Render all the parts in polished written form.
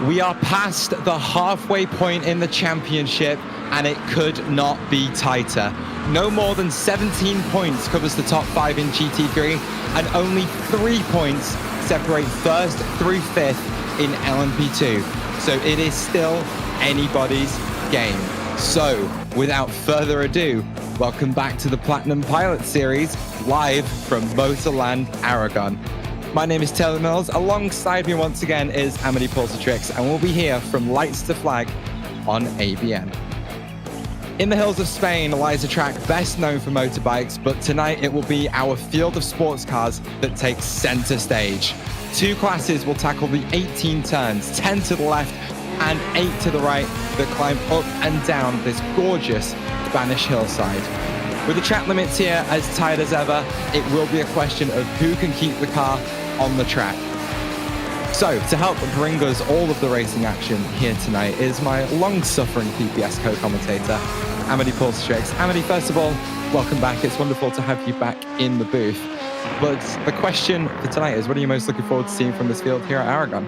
We are past the halfway point in the championship, and it could not be tighter. No more than 17 points covers the top 5 in GT3, and only 3 points separate first through 5th in LMP2. So it is still anybody's game. So without further ado, welcome back to the Platinum Pilot Series, live from Motorland Aragon. My name is Taylor Mills. Alongside me once again is Amity Pulsatrix, and we'll be here from lights to flag on ABN. In the hills of Spain lies a track best known for motorbikes, but tonight it will be our field of sports cars that takes center stage. 2 classes will tackle the 18 turns, 10 to the left and 8 to the right, that climb up and down this gorgeous Spanish hillside. With the track limits here as tight as ever, it will be a question of who can keep the car on the track. So, to help bring us all of the racing action here tonight is my long-suffering PPS co-commentator, Amity Pulsatrix. Amity, first of all, welcome back. It's wonderful to have you back in the booth. But the question for tonight is, what are you most looking forward to seeing from this field here at Aragon?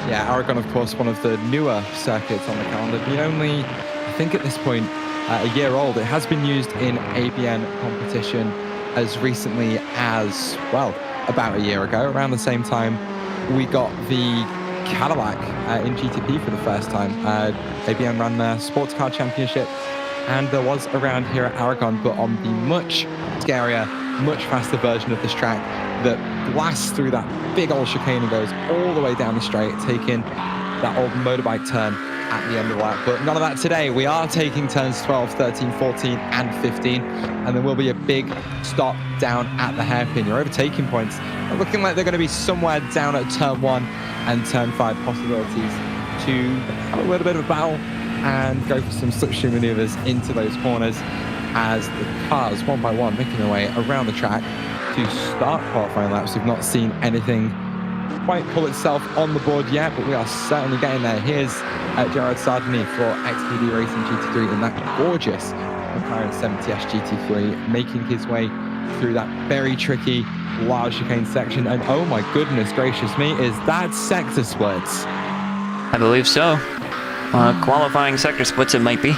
Yeah, Aragon, of course, one of the newer circuits on the calendar, being only, I think at this point, a year old. It has been used in ABN competition as recently as, well, about a year ago. Around the same time, we got the Cadillac in GTP for the first time. ABN ran their sports car championship, and there was around here at Aragon, but on the much scarier, much faster version of this track that blasts through that big old chicane and goes all the way down the straight, taking that old motorbike turn at the end of the lap. But none of that today. We are taking turns 12, 13, 14, and 15, and there will be a big stop down at the hairpin. Your overtaking points are looking like they're going to be somewhere down at turn 1 and turn 5, possibilities to have a little bit of a battle and go for some slipstream maneuvers into those corners as the cars, one by one, making their way around the track to start qualifying laps. We've not seen anything quite pull itself on the board yet, but we are certainly getting there. Here's Gerard Sardini for XPD Racing GT3 in that gorgeous McLaren 70S GT3, making his way through that very tricky large chicane section. And oh my goodness gracious me, is that sector splits? I believe so. Qualifying sector splits it might be.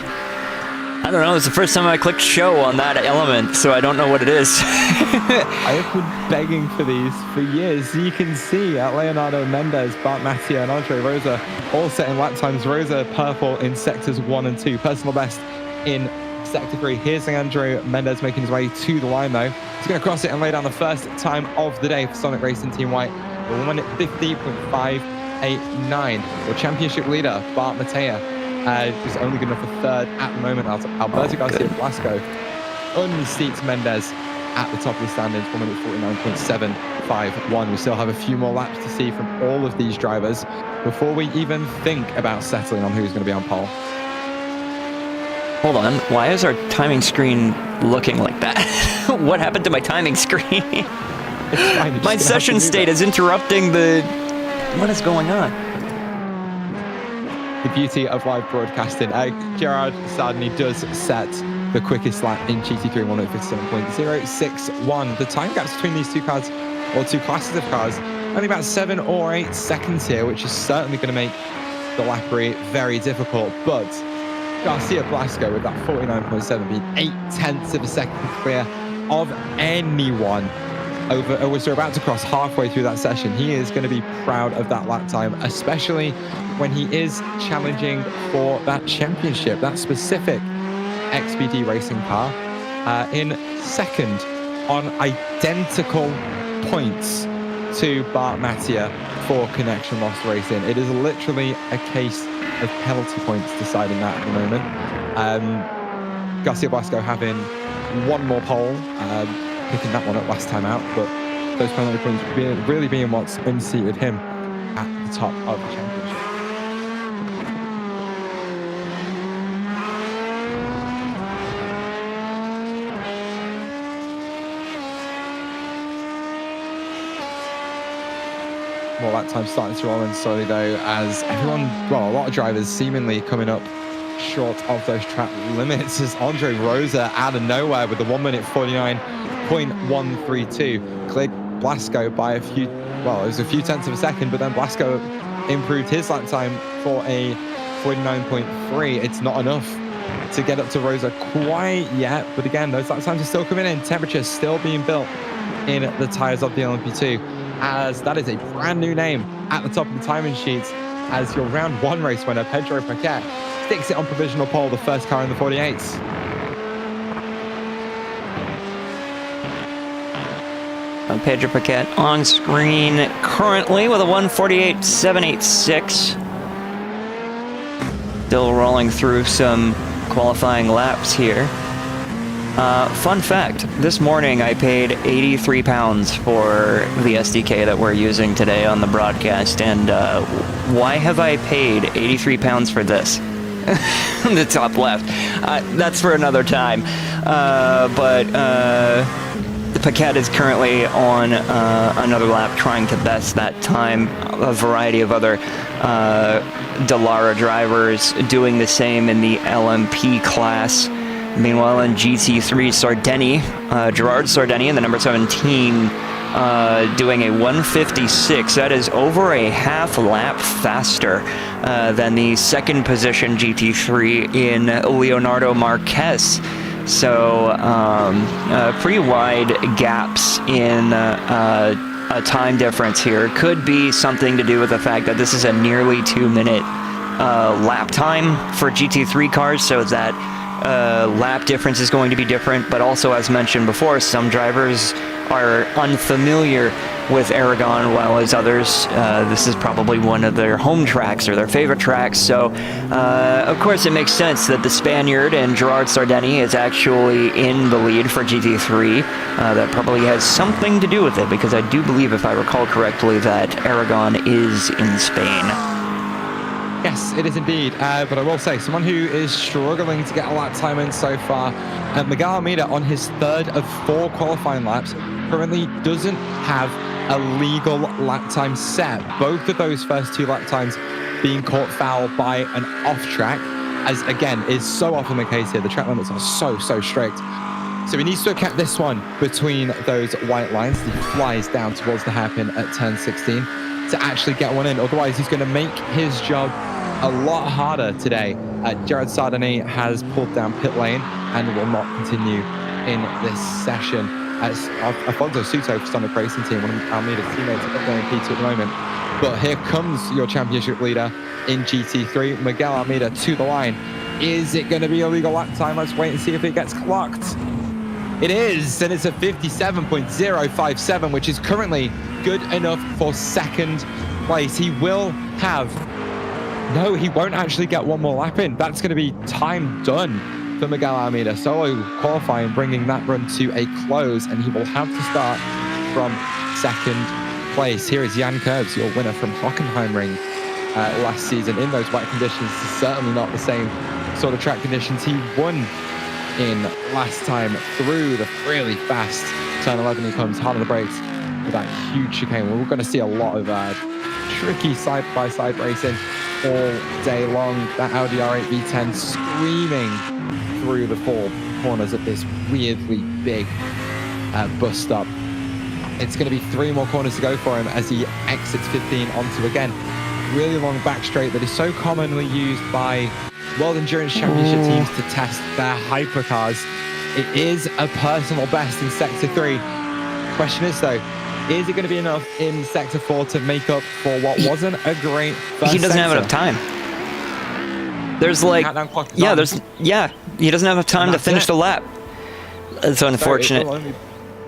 I don't know, it's the first time I clicked show on that element, so I don't know what it is. I have been begging for these for years. You can see Leonardo Mendez, Bart Mattia, and Andre Rosa all setting lap times. Rosa purple in sectors 1 and 2, personal best in sector 3. Here's Leandro Mendez making his way to the line though. He's going to cross it and lay down the first time of the day for Sonic Racing Team White. We'll win it 50.589. The championship leader, Bart Mattia, is only good enough for third at the moment. Alberto Garcia Blasco unseats Mendez at the top of the standings, 1 minute 49.751. We still have a few more laps to see from all of these drivers before we even think about settling on who's going to be on pole. Hold on, why is our timing screen looking like that? What happened to my timing screen? My session state is interrupting the... What is going on? the beauty of live broadcasting. Gerard Sardini does set the quickest lap in GT3 157.061. The time gaps between these two cars, or two classes of cars, only about 7 or 8 seconds here, which is certainly going to make the lappery very difficult. But Garcia Blasco with that 49.7 being 8/10 of a second clear of anyone over, as they're about to cross halfway through that session. He is going to be proud of that lap time, especially when he is challenging for that championship, that specific XPD racing car, in second on identical points to Bart Mattia for connection loss racing. It is literally a case of penalty points deciding that at the moment. Garcia Blasco having one more pole, picking that one up last time out, but those penalty points really being what's unseated him at the top of the championship. Well, that time starting to roll in slowly though, as everyone, well, a lot of drivers seemingly coming up short of those track limits, as Andre Rosa out of nowhere with the 1 minute 49.132 cleared Blasco by a few, well, it was a few tenths of a second, but then Blasco improved his lap time for a 49.3. It's not enough to get up to Rosa quite yet, but again, those lap times are still coming in. Temperature still being built in the tires of the LMP2, as that is a brand new name at the top of the timing sheets, as your round 1 race winner, Pedro Paquet, sticks it on provisional pole, the first car in the 48s. Pedro Paquet on screen currently with a 1:48.786. Still rolling through some qualifying laps here. Fun fact, this morning I paid £83 for the SDK that we're using today on the broadcast, and why have I paid £83 for this? The top left. That's for another time. But Paquet is currently on another lap trying to best that time. A variety of other Dallara drivers doing the same in the LMP class. Meanwhile, in GT3, Gerard Sardini in the number 17, doing a 1:56. That is over a half lap faster than the second position GT3 in Leonardo Marquez. So pretty wide gaps in a time difference here. Could be something to do with the fact that this is a nearly 2-minute lap time for GT3 cars, so that lap difference is going to be different. But also, as mentioned before, some drivers are unfamiliar with Aragon, while as others, this is probably one of their home tracks or their favorite tracks. So, of course, it makes sense that the Spaniard and Gerard Sardini is actually in the lead for GT3. That probably has something to do with it, because I do believe, if I recall correctly, that Aragon is in Spain. Yes, it is indeed. But I will say, someone who is struggling to get a lap time in so far, Miguel Almeida, on his third of 4 qualifying laps, currently doesn't have a legal lap time set. Both of those first 2 lap times being caught foul by an off-track, as again is so often the case here. The track limits are so strict. So he needs to have kept this one between those white lines. He flies down towards the hairpin at turn 16 to actually get one in. Otherwise, he's going to make his job a lot harder today. Gerard Sardini has pulled down pit lane and will not continue in this session. Alfonso Suto for Sonic Racing Team, one of Almeida's teammates, up there in P2 at the moment. But here comes your championship leader in GT3, Miguel Almeida, to the line. Is it going to be a legal lap time? Let's wait and see if it gets clocked. It is, and it's a 57.057, which is currently good enough for second place. He will have... No, he won't actually get one more lap in. That's going to be time done for Miguel Almeida. Solo qualifying, bringing that run to a close, and he will have to start from second place. Here is Jan Kurbs, your winner from Hockenheimring last season in those wet conditions. Certainly not the same sort of track conditions he won in last time through the really fast turn 11. He comes hard on the brakes with that huge chicane. We're going to see a lot of tricky side-by-side racing all day long. That Audi R8 V10 screaming through the four corners of this weirdly big bus stop. It's going to be 3 more corners to go for him as he exits 15 onto, again, really long back straight that is so commonly used by World Endurance Championship teams to test their hypercars. It is a personal best in Sector 3. Question is, though, is it going to be enough in Sector 4 to make up for what wasn't a great first He doesn't have enough time. There's like, he doesn't have enough time to finish the lap. It's unfortunate. So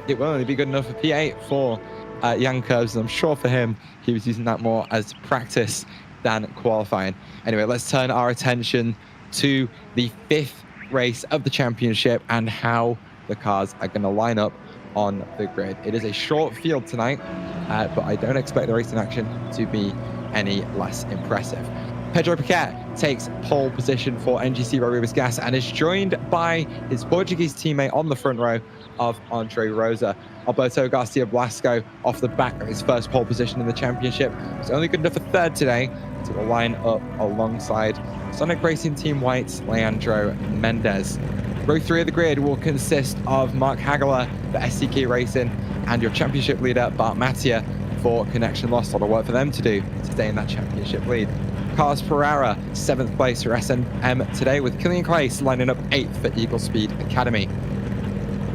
it will only be good enough for P8 for Jan Kurbs, and I'm sure for him, he was using that more as practice than qualifying. Anyway, let's turn our attention to the 5th race of the championship and how the cars are going to line up on the grid. It is a short field tonight, but I don't expect the racing action to be any less impressive. Pedro Piquet takes pole position for NGC Rubis Gas and is joined by his Portuguese teammate on the front row of Andre Rosa. Alberto Garcia Blasco, off the back of his first pole position in the championship, was only good enough for 3rd today to line up alongside Sonic Racing Team White's Leandro Mendez. Row 3 of the grid will consist of Mark Hagler for SCK Racing and your championship leader Bart Mattia for Connection Lost. A lot of work for them to do to stay in that championship lead. Carlos Pereira, 7th place for SNM today, with Killian Clace lining up 8th for Eagle Speed Academy.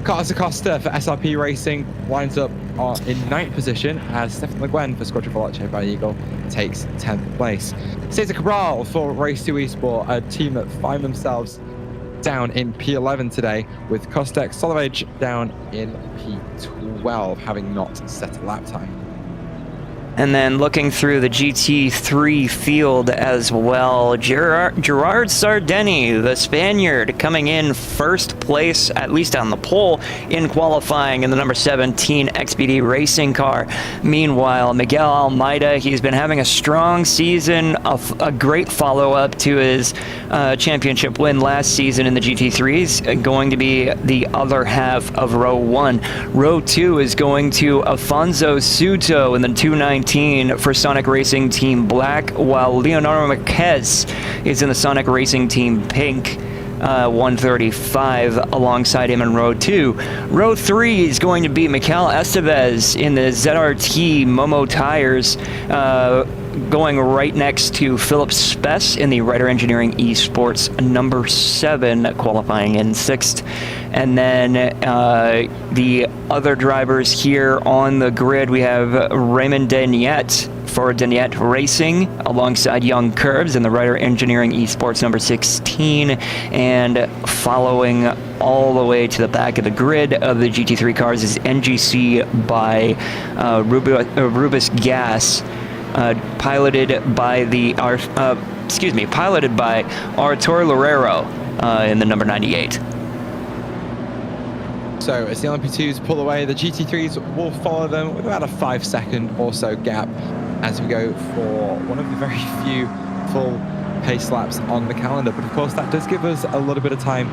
Carlos Acosta for SRP Racing lines up in 9th position as Stefan Le Guin for Squadra Veloce by Eagle takes 10th place. Cesar Cabral for Race 2 Esport, a team that find themselves down in P11 today, with Kostek Solovej down in P12, having not set a lap time. And then looking through the GT3 field as well, Gerard Sardeni, the Spaniard, coming in 1st place, at least on the pole, in qualifying in the number 17 XPD racing car. Meanwhile, Miguel Almeida, he's been having a strong season, a great follow-up to his championship win last season in the GT3s, going to be the other half of row 1. Row 2 is going to Afonso Suto in the 219 for Sonic Racing Team Black, while Leonardo Marquez is in the Sonic Racing Team Pink 135 alongside him in row 2. Row 3 is going to be Mikel Estevez in the ZRT Momo tires, going right next to Philip Spess in the Ryder Engineering Esports number 7, qualifying in 6th. And then the other drivers here on the grid, we have Raymond Deniette for Deniette Racing alongside Young Curbs in the Ryder Engineering Esports number 16. And following all the way to the back of the grid of the GT3 cars is NGC by Rubis Gas, piloted by Artur Loureiro in the number 98. So as the LMP2s pull away, the GT3s will follow them with about a 5-second or so gap as we go for one of the very few full pace laps on the calendar. But of course, that does give us a little bit of time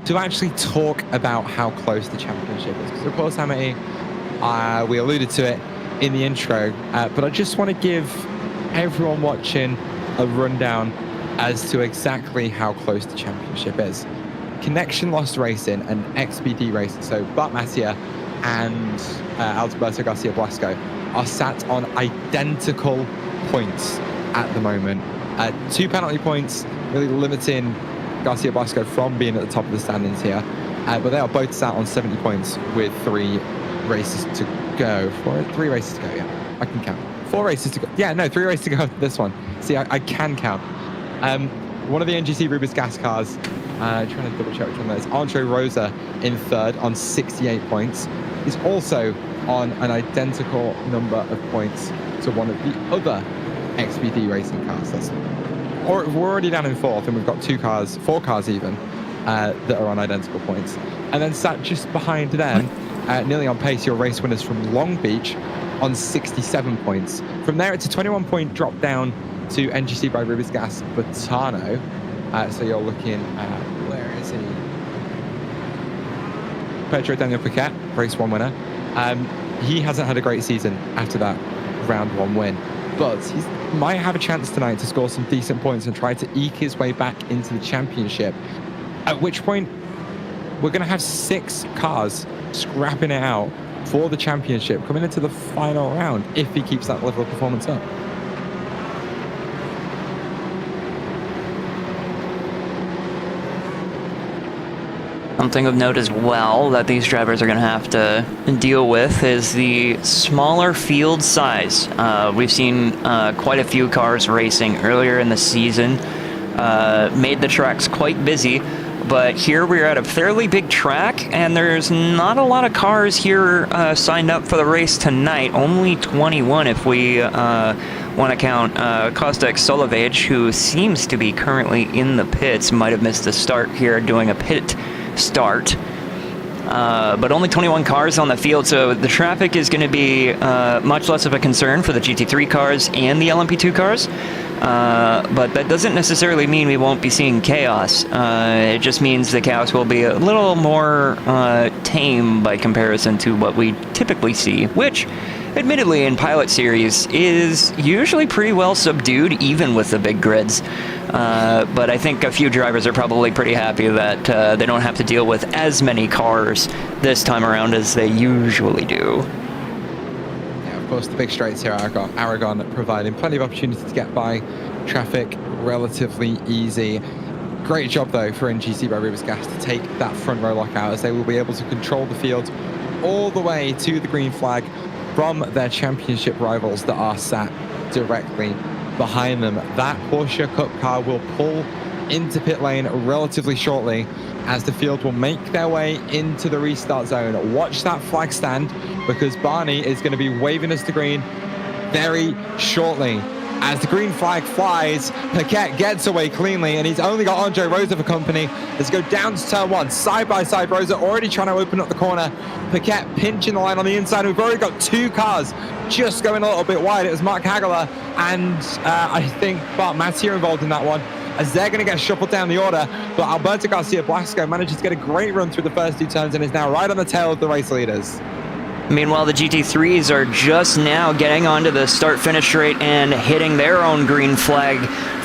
to actually talk about how close the championship is. Because of course, Amity, we alluded to it in the intro, but I just want to give everyone watching a rundown as to exactly how close the championship is. Connection Lost Racing and XPD Racing, so Bart Mattia and Alberto Garcia Blasco, are sat on identical points at the moment. 2 penalty points, really limiting Garcia Blasco from being at the top of the standings here. But they are both sat on 70 points with 3 races to go. 3 races to go, yeah. I can count. 4 races to go. Yeah, no, 3 races to go this one. See, I can count. One of the NGC Rubis Gas cars, trying to double check which one that is, Andre Rosa in 3rd on 68 points. He's also on an identical number of points to one of the other XPD racing cars. We're already down in 4th, and we've got 4 cars even, that are on identical points. And then sat just behind them, nearly on pace, your race winners from Long Beach on 67 points. From there, it's a 21-point drop down to NGC by Rubis Gas Botano. So you're looking at, where is he? Pedro Daniel Piquet, race 1 winner. He hasn't had a great season after that round 1 win. but he might have a chance tonight to score some decent points and try to eke his way back into the championship. At which point, we're going to have 6 cars scrapping it out for the championship coming into the final round if he keeps that level of performance up. Something of note as well that these drivers are going to have to deal with is the smaller field size. We've seen quite a few cars racing earlier in the season, made the tracks quite busy, but here we're at a fairly big track and there's not a lot of cars here signed up for the race tonight. Only 21 if we want to count Kostek Solovage, who seems to be currently in the pits, might have missed the start here doing a pit start, but only 21 cars on the field, so the traffic is going to be much less of a concern for the GT3 cars and the LMP2 cars, but that doesn't necessarily mean we won't be seeing chaos. It just means the chaos will be a little more tame by comparison to what we typically see, which admittedly in Pilot Series is usually pretty well subdued even with the big grids. But I think a few drivers are probably pretty happy that they don't have to deal with as many cars this time around as they usually do. Yeah, of course, the big straights here at Aragon providing plenty of opportunity to get by. Traffic relatively easy. Great job, though, for NGC by Rivers Gas to take that front row lockout, as they will be able to control the field all the way to the green flag from their championship rivals that are sat directly behind them. That Porsche Cup car will pull into pit lane relatively shortly as the field will make their way into the restart zone. Watch that flag stand, because Barney is going to be waving us to green very shortly. As the green flag flies, Paquette gets away cleanly, and he's only got Andre Rosa for company. Let's go down to turn 1, side by side. Rosa already trying to open up the corner. Paquette pinching the line on the inside. We've already got 2 cars just going a little bit wide. It was Mark Hagler and I think Bart Mathieu involved in that one, as they're going to get shuffled down the order. But Alberto Garcia Blasco manages to get a great run through the first 2 turns and is now right on the tail of the race leaders. Meanwhile, the GT3s are just now getting onto the start-finish straight and hitting their own green flag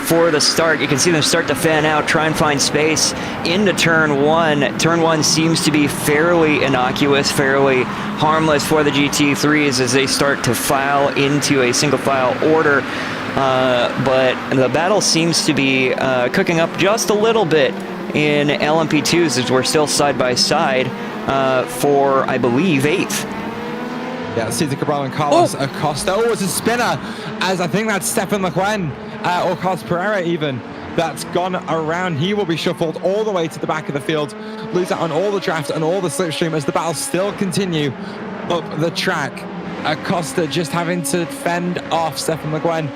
for the start. You can see them start to fan out, try and find space into turn 1. Turn 1 seems to be fairly innocuous, fairly harmless for the GT3s as they start to file into a single file order. But the battle seems to be cooking up just a little bit in LMP2s as we're still side by side for, I believe, 8th. Yeah, Cesar Cabral and Carlos Acosta. Oh, it's a spinner, as I think that's Stefan Lequen, or Carlos Pereira even, that's gone around. He will be shuffled all the way to the back of the field, lose out on all the draft and all the slipstream as the battles still continue up the track. Acosta just having to fend off Stefan Lequen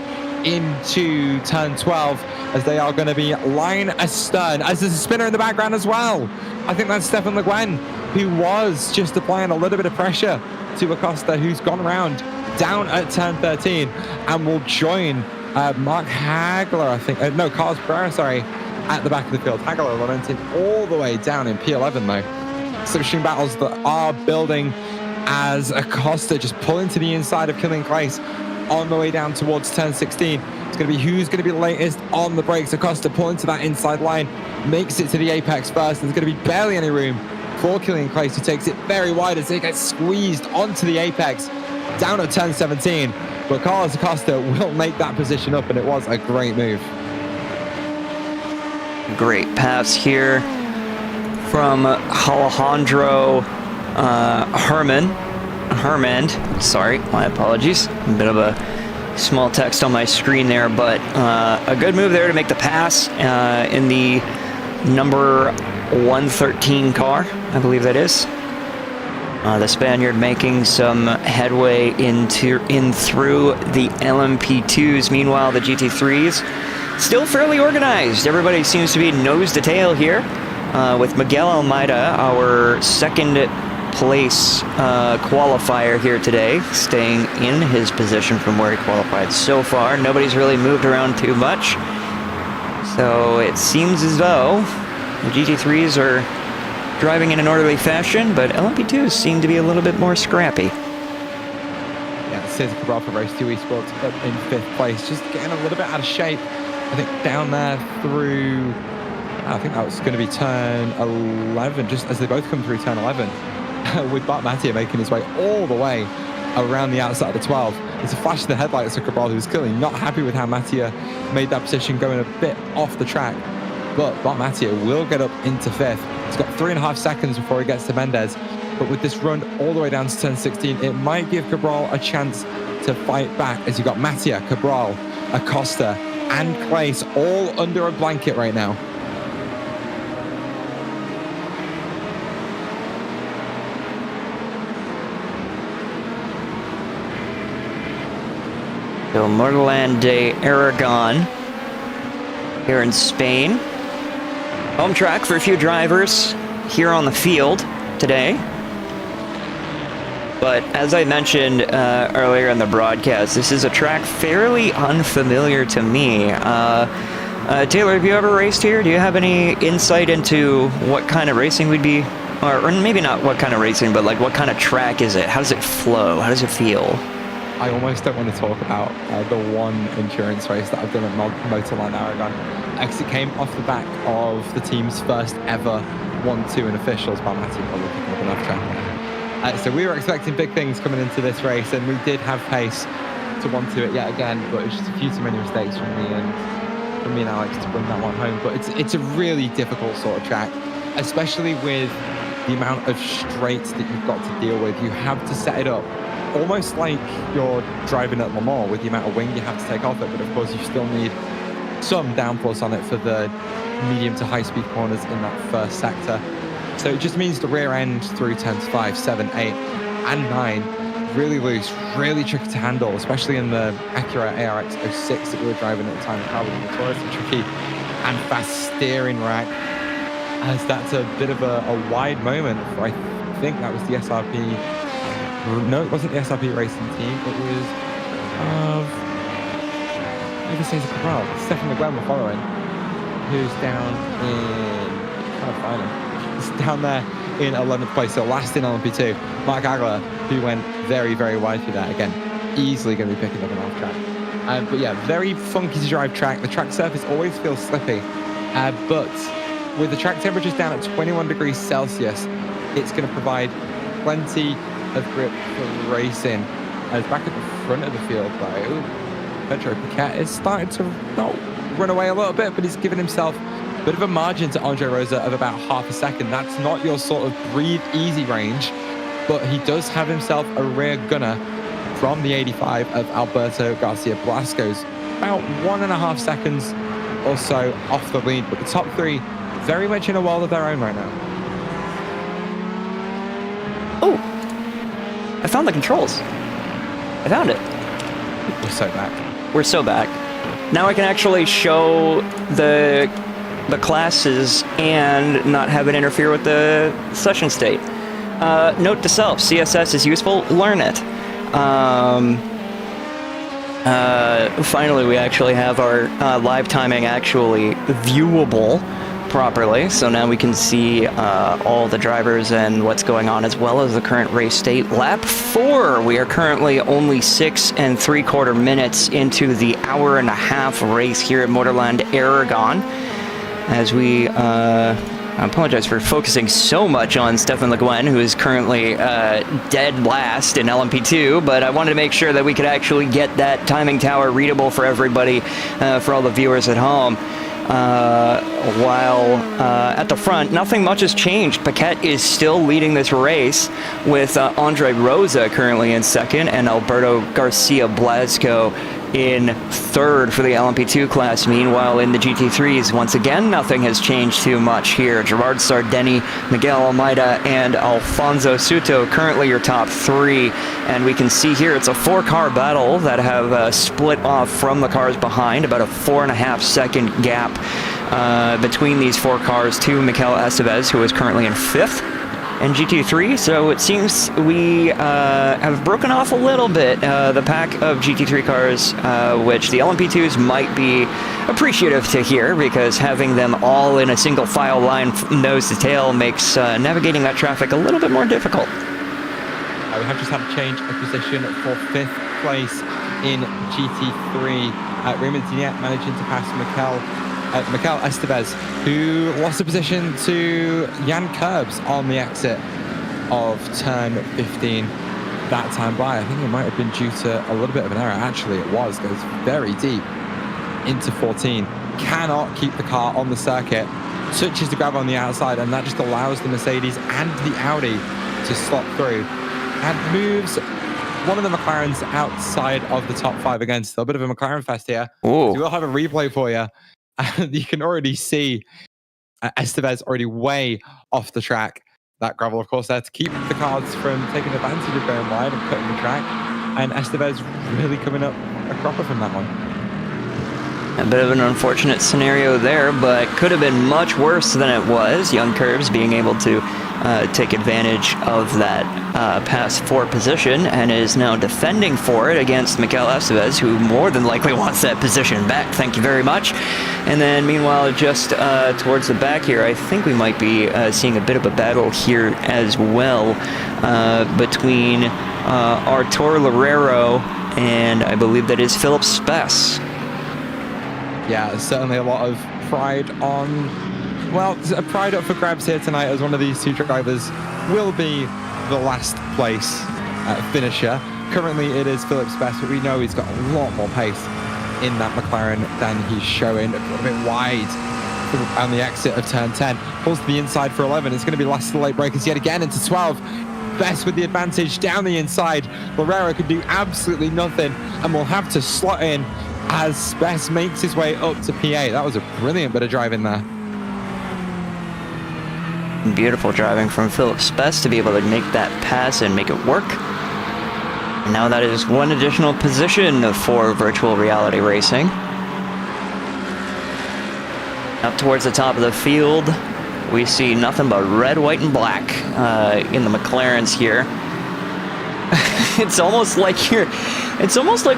into turn 12, as they are going to be line astern, as there's a spinner in the background as well. I think that's Stefan Lequen, who was just applying a little bit of pressure to Acosta, who's gone around down at turn 13 and will join Mark Hagler, I think. No, Carlos Pereira, sorry, at the back of the field. Hagler lamenting all the way down in P11, though. Slipstream battles that are building as Acosta just pulling to the inside of Killian Claes on the way down towards turn 16. It's going to be who's going to be the latest on the brakes. Acosta pulling to that inside line, makes it to the apex first. There's going to be barely any room for Killian Claes, who takes it very wide as they get squeezed onto the apex down at turn 17. But Carlos Acosta will make that position up, and it was a great move. Great pass here from Alejandro Hermand. Sorry, my apologies. A bit of a small text on my screen there, but a good move there to make the pass in the number 113 car, I believe that is. The Spaniard making some headway in through the LMP2s. Meanwhile, the GT3s still fairly organized. Everybody seems to be nose to tail here, with Miguel Almeida, our second place qualifier here today, staying in his position from where he qualified so far. Nobody's really moved around too much, so it seems as though the GT3s are driving in an orderly fashion, but LMP2s seem to be a little bit more scrappy. Yeah, Cesar Cabral for Race 2 Esports up in 5th place, just getting a little bit out of shape. I think down there through, I think that was going to be turn 11, just as they both come through turn 11, with Bart Mattia making his way all the way around the outside of the 12. It's a flash in the headlights of Cabral, who was clearly not happy with how Mattia made that position, going a bit off the track. But Bart Mattia will get up into 5th. He's got 3.5 seconds before he gets to Mendez. But with this run all the way down to turn 16, it might give Cabral a chance to fight back, as you've got Mattia, Cabral, Acosta, and Claes all under a blanket right now. So Motorland Aragon here in Spain. Home track for a few drivers here on the field today. But as I mentioned earlier in the broadcast, this is a track fairly unfamiliar to me. Taylor, have you ever raced here? Do you have any insight into what kind of racing we'd be, or maybe not what kind of racing, but like what kind of track is it? How does it flow? How does it feel? I almost don't want to talk about the one endurance race that I've done at Motorland Aragon, because it came off the back of the team's first ever 1-2 in officials. By Matthew probably picking up enough track. So we were expecting big things coming into this race, and we did have pace to 1-2 it yet again, but it was just a few too many mistakes from me and Alex to bring that one home. But it's a really difficult sort of track, especially with the amount of straights that you've got to deal with. You have to set it up almost like you're driving at Le Mans with the amount of wing you have to take off it, but of course you still need some downforce on it for the medium to high speed corners in that first sector. So it just means the rear end through turns 5, 7, 8 and 9 really loose, really tricky to handle, especially in the Acura ARX 06 that we were driving at the time, probably notoriously tricky and fast steering rack, as that's a bit of a wide moment for, I think that was the SRP. No, it wasn't the SRP racing team. It was maybe Cesar Cabral, Stefan McGwen were following, who's down in, trying to find him. He's down there in 11th place, so last in LMP2. Mark Agler, who went very, very wide through that. Again, easily going to be picking up an off track. But yeah, very funky to drive track. The track surface always feels slippy, but with the track temperatures down at 21 degrees Celsius, it's going to provide plenty of grip for racing. As back at the front of the field, though, Pedro Piquet is starting to not run away a little bit, but he's given himself a bit of a margin to Andre Rosa of about half a second. That's not your sort of breathe easy range, but he does have himself a rear gunner from the 85 of Alberto Garcia Blasco's about 1.5 seconds or so off the lead, but the top three very much in a world of their own right now. Oh, I found the controls. I found it. We're so back. We're so back. Now I can actually show the classes and not have it interfere with the session state. Note to self, CSS is useful, learn it. Finally, we actually have our live timing actually viewable properly, so now we can see all the drivers and what's going on, as well as the current race state. Lap 4, we are currently only 6 3/4 minutes into the hour-and-a-half race here at Motorland Aragon, as we I apologize for focusing so much on Stefan Le Guen, who is currently dead last in LMP2, but I wanted to make sure that we could actually get that timing tower readable for everybody, for all the viewers at home. While at the front, nothing much has changed. Paquette is still leading this race, with Andre Rosa currently in second and Alberto Garcia Blasco in third for the LMP2 class. Meanwhile, in the GT3s, once again, nothing has changed too much here. Gerard Sardeni, Miguel Almeida, and Alfonso Suto currently your top three. And we can see here it's a 4-car battle that have split off from the cars behind, about a 4.5 second gap between these 4 cars to Mikel Estevez, who is currently in 5th. And GT3, so it seems we have broken off a little bit the pack of GT3 cars, which the LMP2s might be appreciative to hear, because having them all in a single file line nose to tail makes navigating that traffic a little bit more difficult. We have just had a change of position for 5th place in GT3. Raymond Dignet managing to pass Mikel Estevez, who lost the position to Jan Kurbs on the exit of turn 15 that time by. I think it might have been due to a little bit of an error. Actually, it was. Goes very deep into 14. Cannot keep the car on the circuit. Touches the grab on the outside, and that just allows the Mercedes and the Audi to slot through. And moves one of the McLarens outside of the top 5 again. Still a bit of a McLaren fest here. Ooh. We will have a replay for you. And you can already see Estevez already way off the track. That gravel, of course, there to keep the cars from taking advantage of going wide and cutting the track. And Estevez really coming up a cropper from that one. A bit of an unfortunate scenario there, but could have been much worse than it was. Young Curbs being able to take advantage of that pass 4 position and is now defending for it against Mikel Estevez, who more than likely wants that position back. Thank you very much. And then meanwhile, just towards the back here, I think we might be seeing a bit of a battle here as well between Artur Loureiro and I believe that is Philip Spess. Yeah, certainly a lot of pride on, well, a pride up for grabs here tonight, as one of these two drivers will be the last place finisher. Currently it is Philip Spess, but we know he's got a lot more pace in that McLaren than he's showing. A little bit wide on the exit of turn 10. Pulls to the inside for 11. It's going to be last of the late breakers yet again into 12. Best with the advantage down the inside. Loureiro could do absolutely nothing and will have to slot in as Spess makes his way up to P8. That was a brilliant bit of driving there. Beautiful driving from Philip Spess to be able to make that pass and make it work. And now that is one additional position for virtual reality racing. Up towards the top of the field, we see nothing but red, white, and black in the McLarens here. It's almost like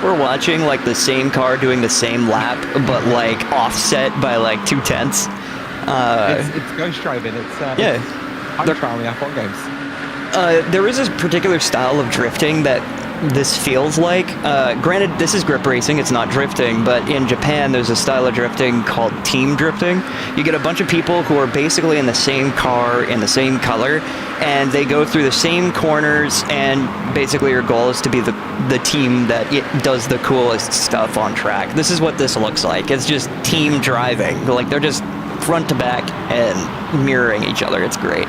we're watching like the same car doing the same lap, but like offset by like 2/10. It's ghost driving. It's yeah. I'm trying the F1 games. There is this particular style of drifting that this feels like. Granted, this is grip racing, it's not drifting, but in Japan there's a style of drifting called team drifting. You get a bunch of people who are basically in the same car, in the same color, and they go through the same corners, and basically your goal is to be the team that does the coolest stuff on track. This is what this looks like. It's just team driving. Like, they're just front to back and mirroring each other. It's great.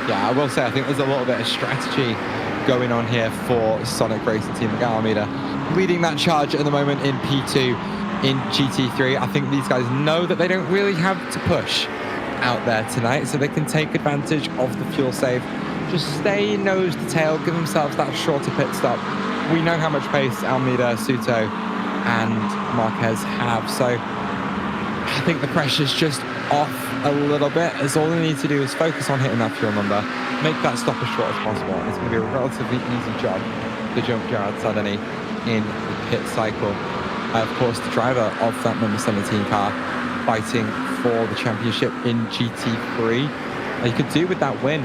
Yeah, I will say, I think there's a little bit of strategy going on here for Sonic Racing Team Alameda, leading that charge at the moment in P2 in GT3. I think these guys know that they don't really have to push out there tonight, so they can take advantage of the fuel save, just stay nose to tail, give themselves that shorter pit stop. We know how much pace Almeida, Suto and Marquez have, so I think the pressure's just off a little bit, as all they need to do is focus on hitting that fuel number, make that stop as short as possible. It's going to be a relatively easy job to jump Jared Sadani in the pit cycle. Of course, the driver of that number 17 car fighting for the championship in GT3. He could do with that win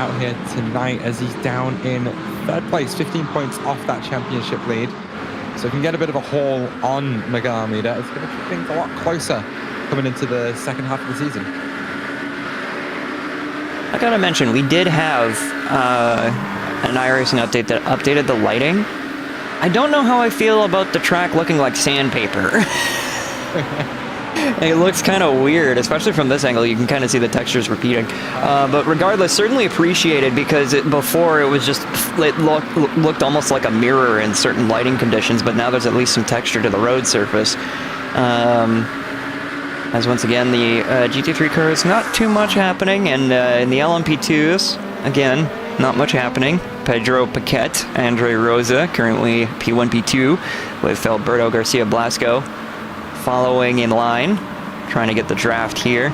out here tonight, as he's down in 3rd place, 15 points off that championship lead. So if we can get a bit of a haul on Miguel Almeida, it's going to keep things a lot closer coming into the second half of the season. I gotta mention, we did have an iRacing update that updated the lighting. I don't know how I feel about the track looking like sandpaper. It looks kind of weird, especially from this angle. You can kind of see the textures repeating. But regardless, certainly appreciated, because before it was just, it looked almost like a mirror in certain lighting conditions, but now there's at least some texture to the road surface. As once again, the GT3 car is not too much happening, and in the LMP2s, again, not much happening. Pedro Paquette, Andre Rosa, currently P1, P2, with Alberto Garcia Blasco following in line, trying to get the draft here.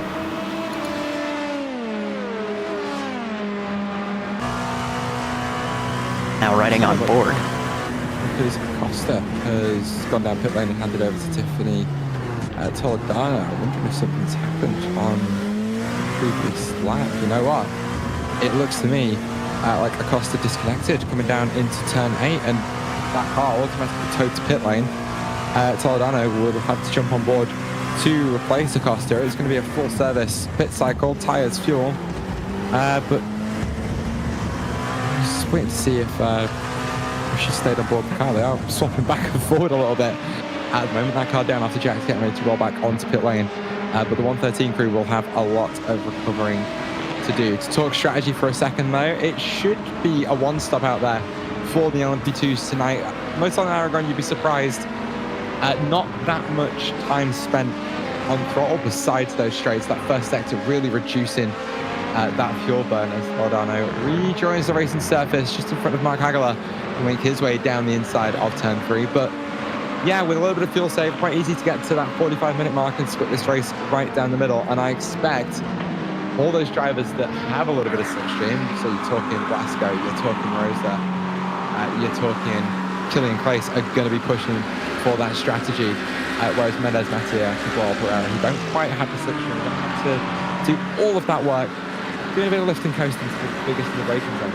Now riding on board. Because Acosta has gone down pit lane and handed over to Tiffany Toledano. I wonder if something's happened on the previous lap. You know what? It looks to me like Acosta disconnected coming down into turn 8, and that car automatically towed to pit lane, Toledano would have to jump on board to replace Acosta. It's going to be a full service pit cycle, tires, fuel, but I'm just waiting to see if she stayed on board the car. They are swapping back and forward a little bit at the moment. That car down after Jack's getting ready to roll back onto pit lane, but the 113 crew will have a lot of recovering to do. To talk strategy for a second though, it should be a one-stop out there for the LMP2s tonight. Motorland Aragon, you'd be surprised, not that much time spent on throttle besides those straights. That first sector really reducing that fuel burn as Toledano rejoins the racing surface just in front of Mark Hagler and make his way down the inside of turn 3. But yeah, with a little bit of fuel save, quite easy to get to that 45-minute mark and split this race right down the middle. And I expect all those drivers that have a little bit of slipstream, so you're talking Blasco, you're talking Rosa, you're talking Killian Clace, are going to be pushing for that strategy. Whereas Mendez, Mattia, Cabral, Pereira, who don't quite have the slipstream, don't have to do all of that work, doing a bit of lift and coasting to the biggest of the braking zones.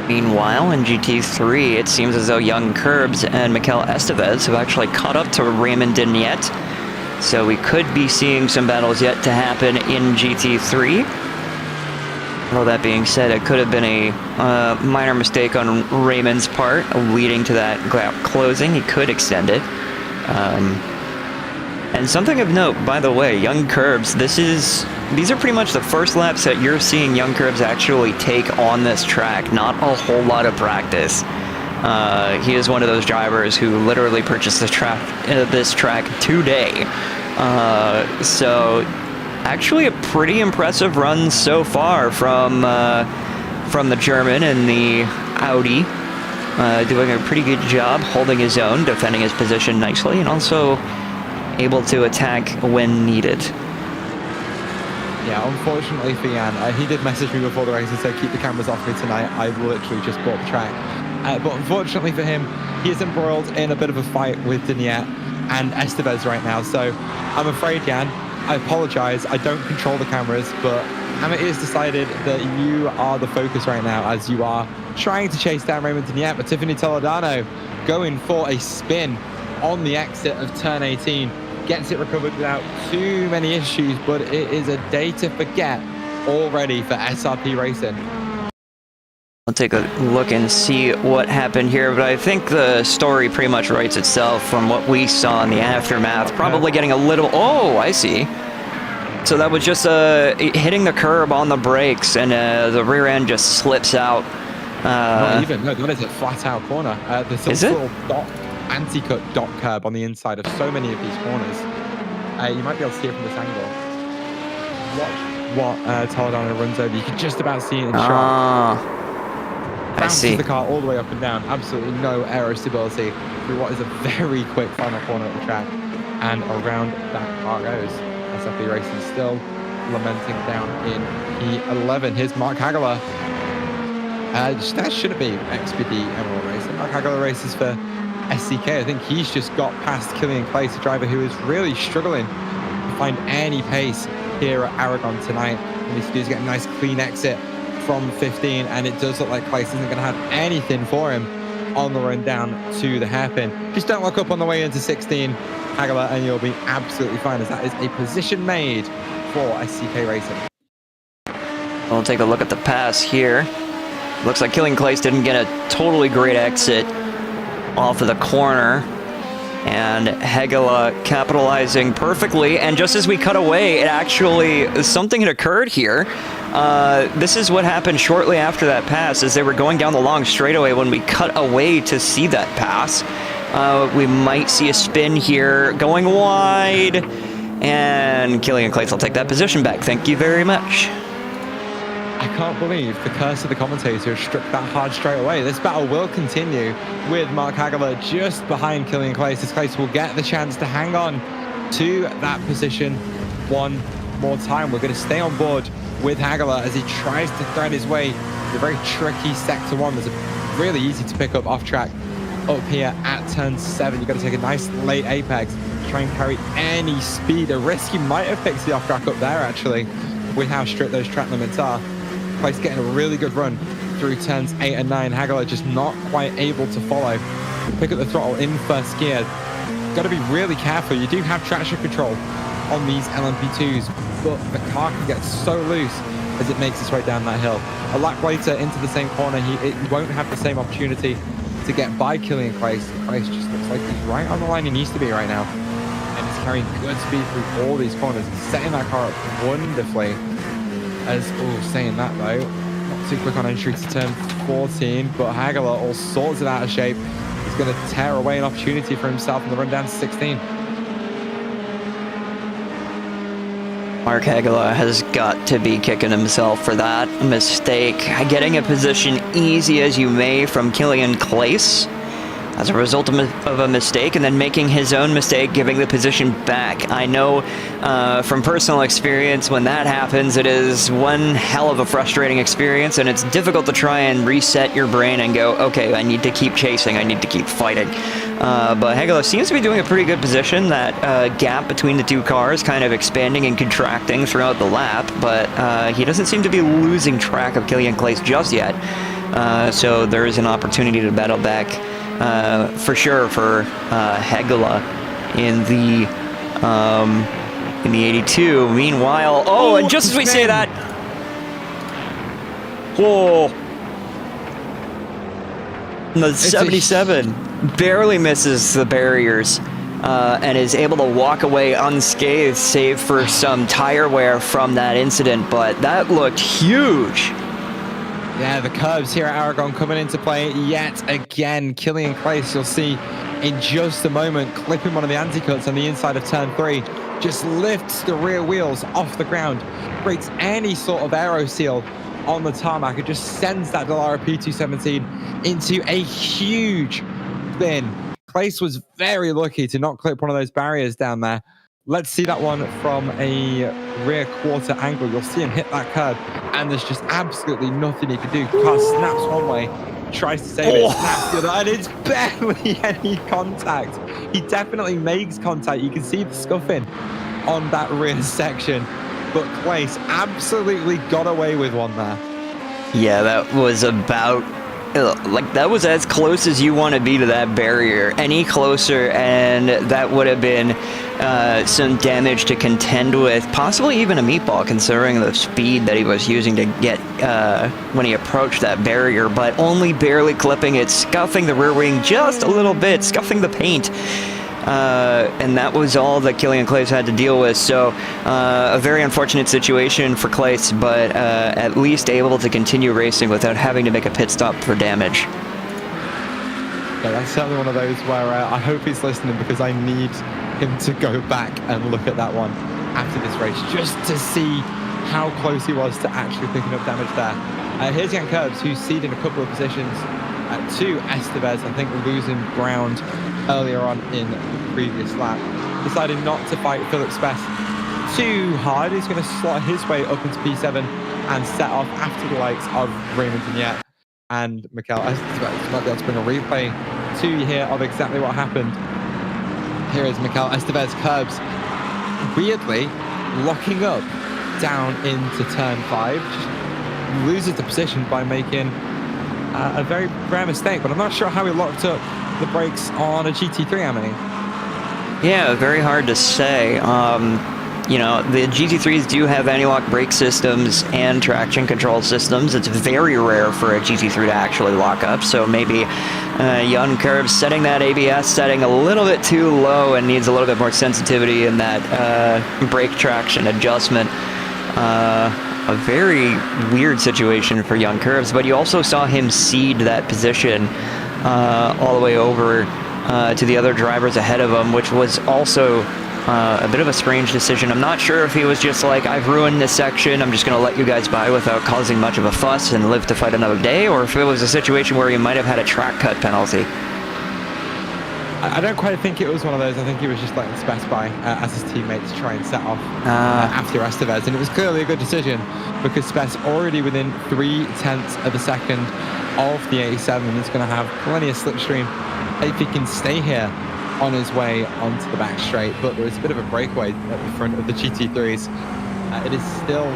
Meanwhile, in GT3, it seems as though Young Curbs and Mikel Estevez have actually caught up to Raymond Dignette. So we could be seeing some battles yet to happen in GT3. Well, that being said, it could have been a minor mistake on Raymond's part, leading to that gap closing. He could extend it. And something of note, by the way, Young Curbs, these are pretty much the first laps that you're seeing Young Curbs actually take on this track. Not a whole lot of practice. He is one of those drivers who literally purchased this track today. So actually a pretty impressive run so far from the German in the Audi. Doing a pretty good job holding his own, defending his position nicely, and also able to attack when needed. Yeah, unfortunately for Jan, he did message me before the race and said, keep the cameras off me tonight. I literally just bought the track. But unfortunately for him, he is embroiled in a bit of a fight with Dignette and Estevez right now. So I'm afraid, Jan, I apologize. I don't control the cameras, but Amity has decided that you are the focus right now as you are trying to chase down Raymond Dignette. But Tiffany Toledano going for a spin on the exit of turn 18. Gets it recovered without too many issues, but it is a day to forget already for SRP Racing. I'll take a look and see what happened here, but I think the story pretty much writes itself from what we saw in the aftermath. Probably getting a little... Oh, I see. So that was just hitting the curb on the brakes, and the rear end just slips out. Not even. No, that is a flat-out corner. There's is a it? little anti-cut dot curb on the inside of so many of these corners. You might be able to see it from this angle. Watch what Toledano runs over. You can just about see it in shot. Bounces the car all the way up and down. Absolutely no aero stability through what is a very quick final corner at the track. And around that car goes. SFB Racing still lamenting down in P11. Here's Mark Hagler. That shouldn't be XPD Emerald Racing. Mark Hagler races for SCK. I think he's just got past Killian Clace, a driver who is really struggling to find any pace here at Aragon tonight. What he needs to do is get a nice clean exit from 15, and it does look like Clace isn't going to have anything for him on the run down to the hairpin. Just don't lock up on the way into 16, Hagler, and you'll be absolutely fine, as that is a position made for SCK Racing. We'll take a look at the pass here. Looks like Killian Clace didn't get a totally great exit off of the corner, and Hagler capitalizing perfectly. And just as we cut away, it actually, something had occurred here. This is what happened shortly after that pass, as they were going down the long straightaway. When we cut away to see that pass, we might see a spin here going wide, and Killian Clace will take that position back. Thank you very much. I can't believe the curse of the commentator struck that hard straight away. This battle will continue with Mark Hagler just behind Killian Clace. This Clace will get the chance to hang on to that position one more time. We're going to stay on board with Hagler as he tries to thread his way through a very tricky sector 1. There's a really easy to pick up off track up here at turn 7. You've got to take a nice late apex, try and carry any speed. A risk you might have fixed the off track up there, actually, with how strict those track limits are. Clace getting a really good run through turns 8 and 9. Hagler just not quite able to follow. Pick up the throttle in first gear. Got to be really careful. You do have traction control on these LMP2s, but the car can get so loose as it makes its way down that hill. A lap later into the same corner, he won't have the same opportunity to get by Killian Claes. Claes just looks like he's right on the line he needs to be right now. And he's carrying good speed through all these corners. He's setting that car up wonderfully. Saying that though, not too quick on entry to turn 14, but Hagler all sorts it out of shape. He's going to tear away an opportunity for himself in the run down to 16. Mark Hagler has got to be kicking himself for that mistake. Getting a position easy as you may from Killian Claes as a result of a mistake, and then making his own mistake, giving the position back. I know from personal experience, when that happens, it is one hell of a frustrating experience, and it's difficult to try and reset your brain and go, okay, I need to keep chasing, I need to keep fighting. But Hagler seems to be doing a pretty good position. That gap between the two cars kind of expanding and contracting throughout the lap, but he doesn't seem to be losing track of Killian Claes just yet. So there is an opportunity to battle back for sure for Hagler in the 82. Meanwhile, and just as we say that, the 77 barely misses the barriers and is able to walk away unscathed, save for some tire wear from that incident. But that looked huge. Yeah, the curbs here at Aragon coming into play yet again. Killian Claes, you'll see in just a moment, clipping one of the anti-cuts on the inside of turn 3, just lifts the rear wheels off the ground, breaks any sort of aero seal on the tarmac. It just sends that Dallara P217 into a huge bin. Claes was very lucky to not clip one of those barriers down there. Let's see that one from a rear quarter angle. You'll see him hit that curb, and there's just absolutely nothing he can do. Car snaps one way, tries to save it, snaps the other, and it's barely any contact. He definitely makes contact. You can see the scuffing on that rear section, but Claes absolutely got away with one there. Yeah, that was about... that was as close as you want to be to that barrier. Any closer, and that would have been some damage to contend with, possibly even a meatball, considering the speed that he was using to get when he approached that barrier, but only barely clipping it, scuffing the rear wing just a little bit, scuffing the paint. And that was all that Killian Claes had to deal with. So a very unfortunate situation for Claes, but at least able to continue racing without having to make a pit stop for damage. Yeah, that's certainly one of those where I hope he's listening, because I need him to go back and look at that one after this race, just to see how close he was to actually picking up damage there. Here's Jan Curbs, who's seeding a couple of positions to Estevez, I think losing ground earlier on in the previous lap. Decided not to fight Philip Spess too hard. He's going to slot his way up into P7 and set off after the likes of Raymond Vignette and Mikel Estevez. Might be able to bring a replay to you here of exactly what happened. Here is Mikel Estevez. Curbs weirdly locking up down into turn 5. Just loses the position by making a very rare mistake, but I'm not sure how he locked up the brakes on a GT3, Amity. Yeah, very hard to say. You know, the GT3s do have anti-lock brake systems and traction control systems. It's very rare for a GT3 to actually lock up, so maybe Jan Curbs setting that ABS setting a little bit too low and needs a little bit more sensitivity in that brake traction adjustment. A very weird situation for Jan Curbs, but you also saw him cede that position all the way over to the other drivers ahead of him, which was also a bit of a strange decision. I'm not sure if he was just like, I've ruined this section, I'm just going to let you guys by without causing much of a fuss and live to fight another day, or if it was a situation where he might have had a track cut penalty. I don't quite think it was one of those. I think he was just letting Spess by as his teammates try and set off after Estevez, and it was clearly a good decision, because Spess already within 0.3 of a second of the 87, and he's going to have plenty of slipstream if he can stay here on his way onto the back straight. But there is a bit of a breakaway at the front of the GT3s. It is still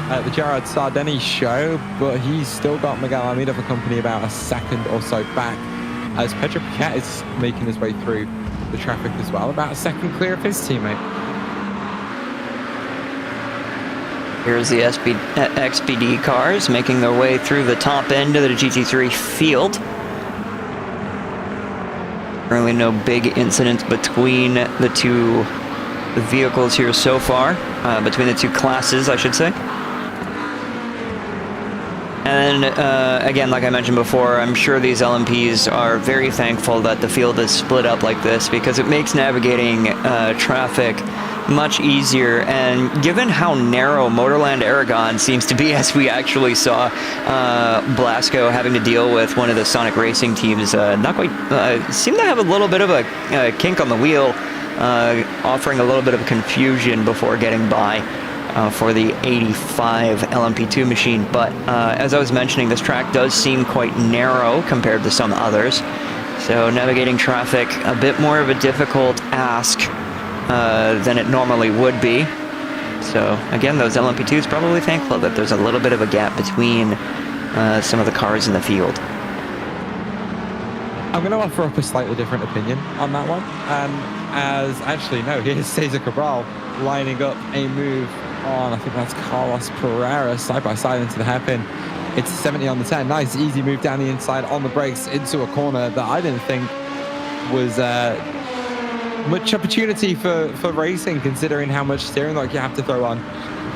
the Gerard Sardeni show, but he's still got Miguel Almeida for company about a second or so back, as Pedro Piquet is making his way through the traffic as well, about a second clear of his teammate. Here's the XPD cars making their way through the top end of the GT3 field. Currently no big incidents between the two vehicles here so far, between the two classes, I should say. And again, like I mentioned before, I'm sure these LMPs are very thankful that the field is split up like this, because it makes navigating traffic much easier. And given how narrow Motorland Aragon seems to be, as we actually saw Blasco having to deal with one of the Sonic Racing teams, not quite, seemed to have a little bit of a kink on the wheel, offering a little bit of confusion before getting by for the 85 LMP2 machine. But as I was mentioning, this track does seem quite narrow compared to some others, so navigating traffic a bit more of a difficult ask than it normally would be. So again, those LMP2s probably thankful that there's a little bit of a gap between some of the cars in the field. I'm going to offer up a slightly different opinion on that one. As actually, no, here's Cesar Cabral lining up a move on, I think that's Carlos Pereira, side by side into the hairpin. It's 70 on the 10. Nice, easy move down the inside on the brakes into a corner that I didn't think was much opportunity for racing, considering how much steering lock you have to throw on.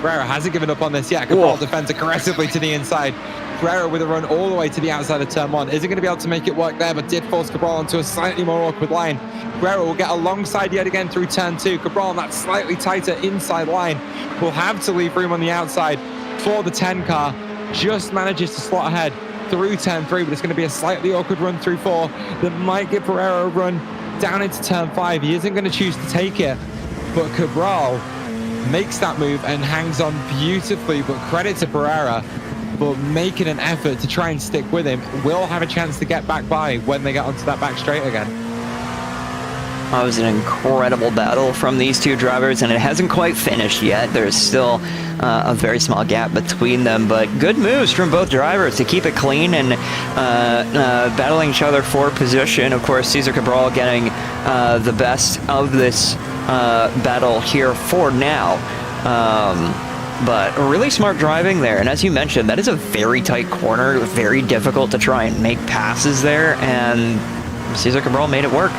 Pereira hasn't given up on this yet. Cabral defends aggressively to the inside. Pereira with a run all the way to the outside of turn 1. Isn't going to be able to make it work there, but did force Cabral onto a slightly more awkward line. Pereira will get alongside yet again through turn 2. Cabral on that slightly tighter inside line will have to leave room on the outside for the 10 car. Just manages to slot ahead through turn 3, but it's going to be a slightly awkward run through 4 that might give Pereira a run down into turn 5. He isn't going to choose to take it, but Cabral makes that move and hangs on beautifully. But credit to Pereira for making an effort to try and stick with him. Will have a chance to get back by when they get onto that back straight again. It was an incredible battle from these two drivers, and it hasn't quite finished yet. There's still a very small gap between them, but good moves from both drivers to keep it clean and battling each other for position. Of course, Cesar Cabral getting the best of this battle here for now. But really smart driving there, and as you mentioned, that is a very tight corner, very difficult to try and make passes there, and Cesar Cabral made it work.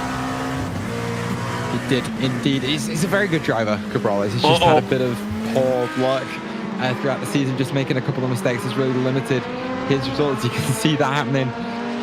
He did indeed. He's a very good driver, Cabral is. He's just had a bit of poor luck throughout the season. Just making a couple of mistakes has really limited his results. You can see that happening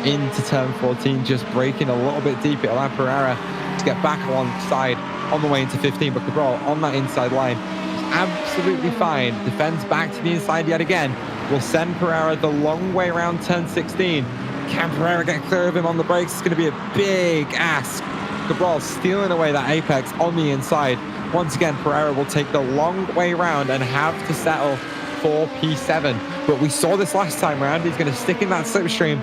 into turn 14, just braking a little bit deep. It allowed Pereira to get back alongside on the way into 15, but Cabral on that inside line is absolutely fine. Defends back to the inside yet again. Will send Pereira the long way around turn 16. Can Pereira get clear of him on the brakes? It's going to be a big ask. Cabral stealing away that apex on the inside. Once again, Pereira will take the long way round and have to settle for P7. But we saw this last time round. He's going to stick in that slipstream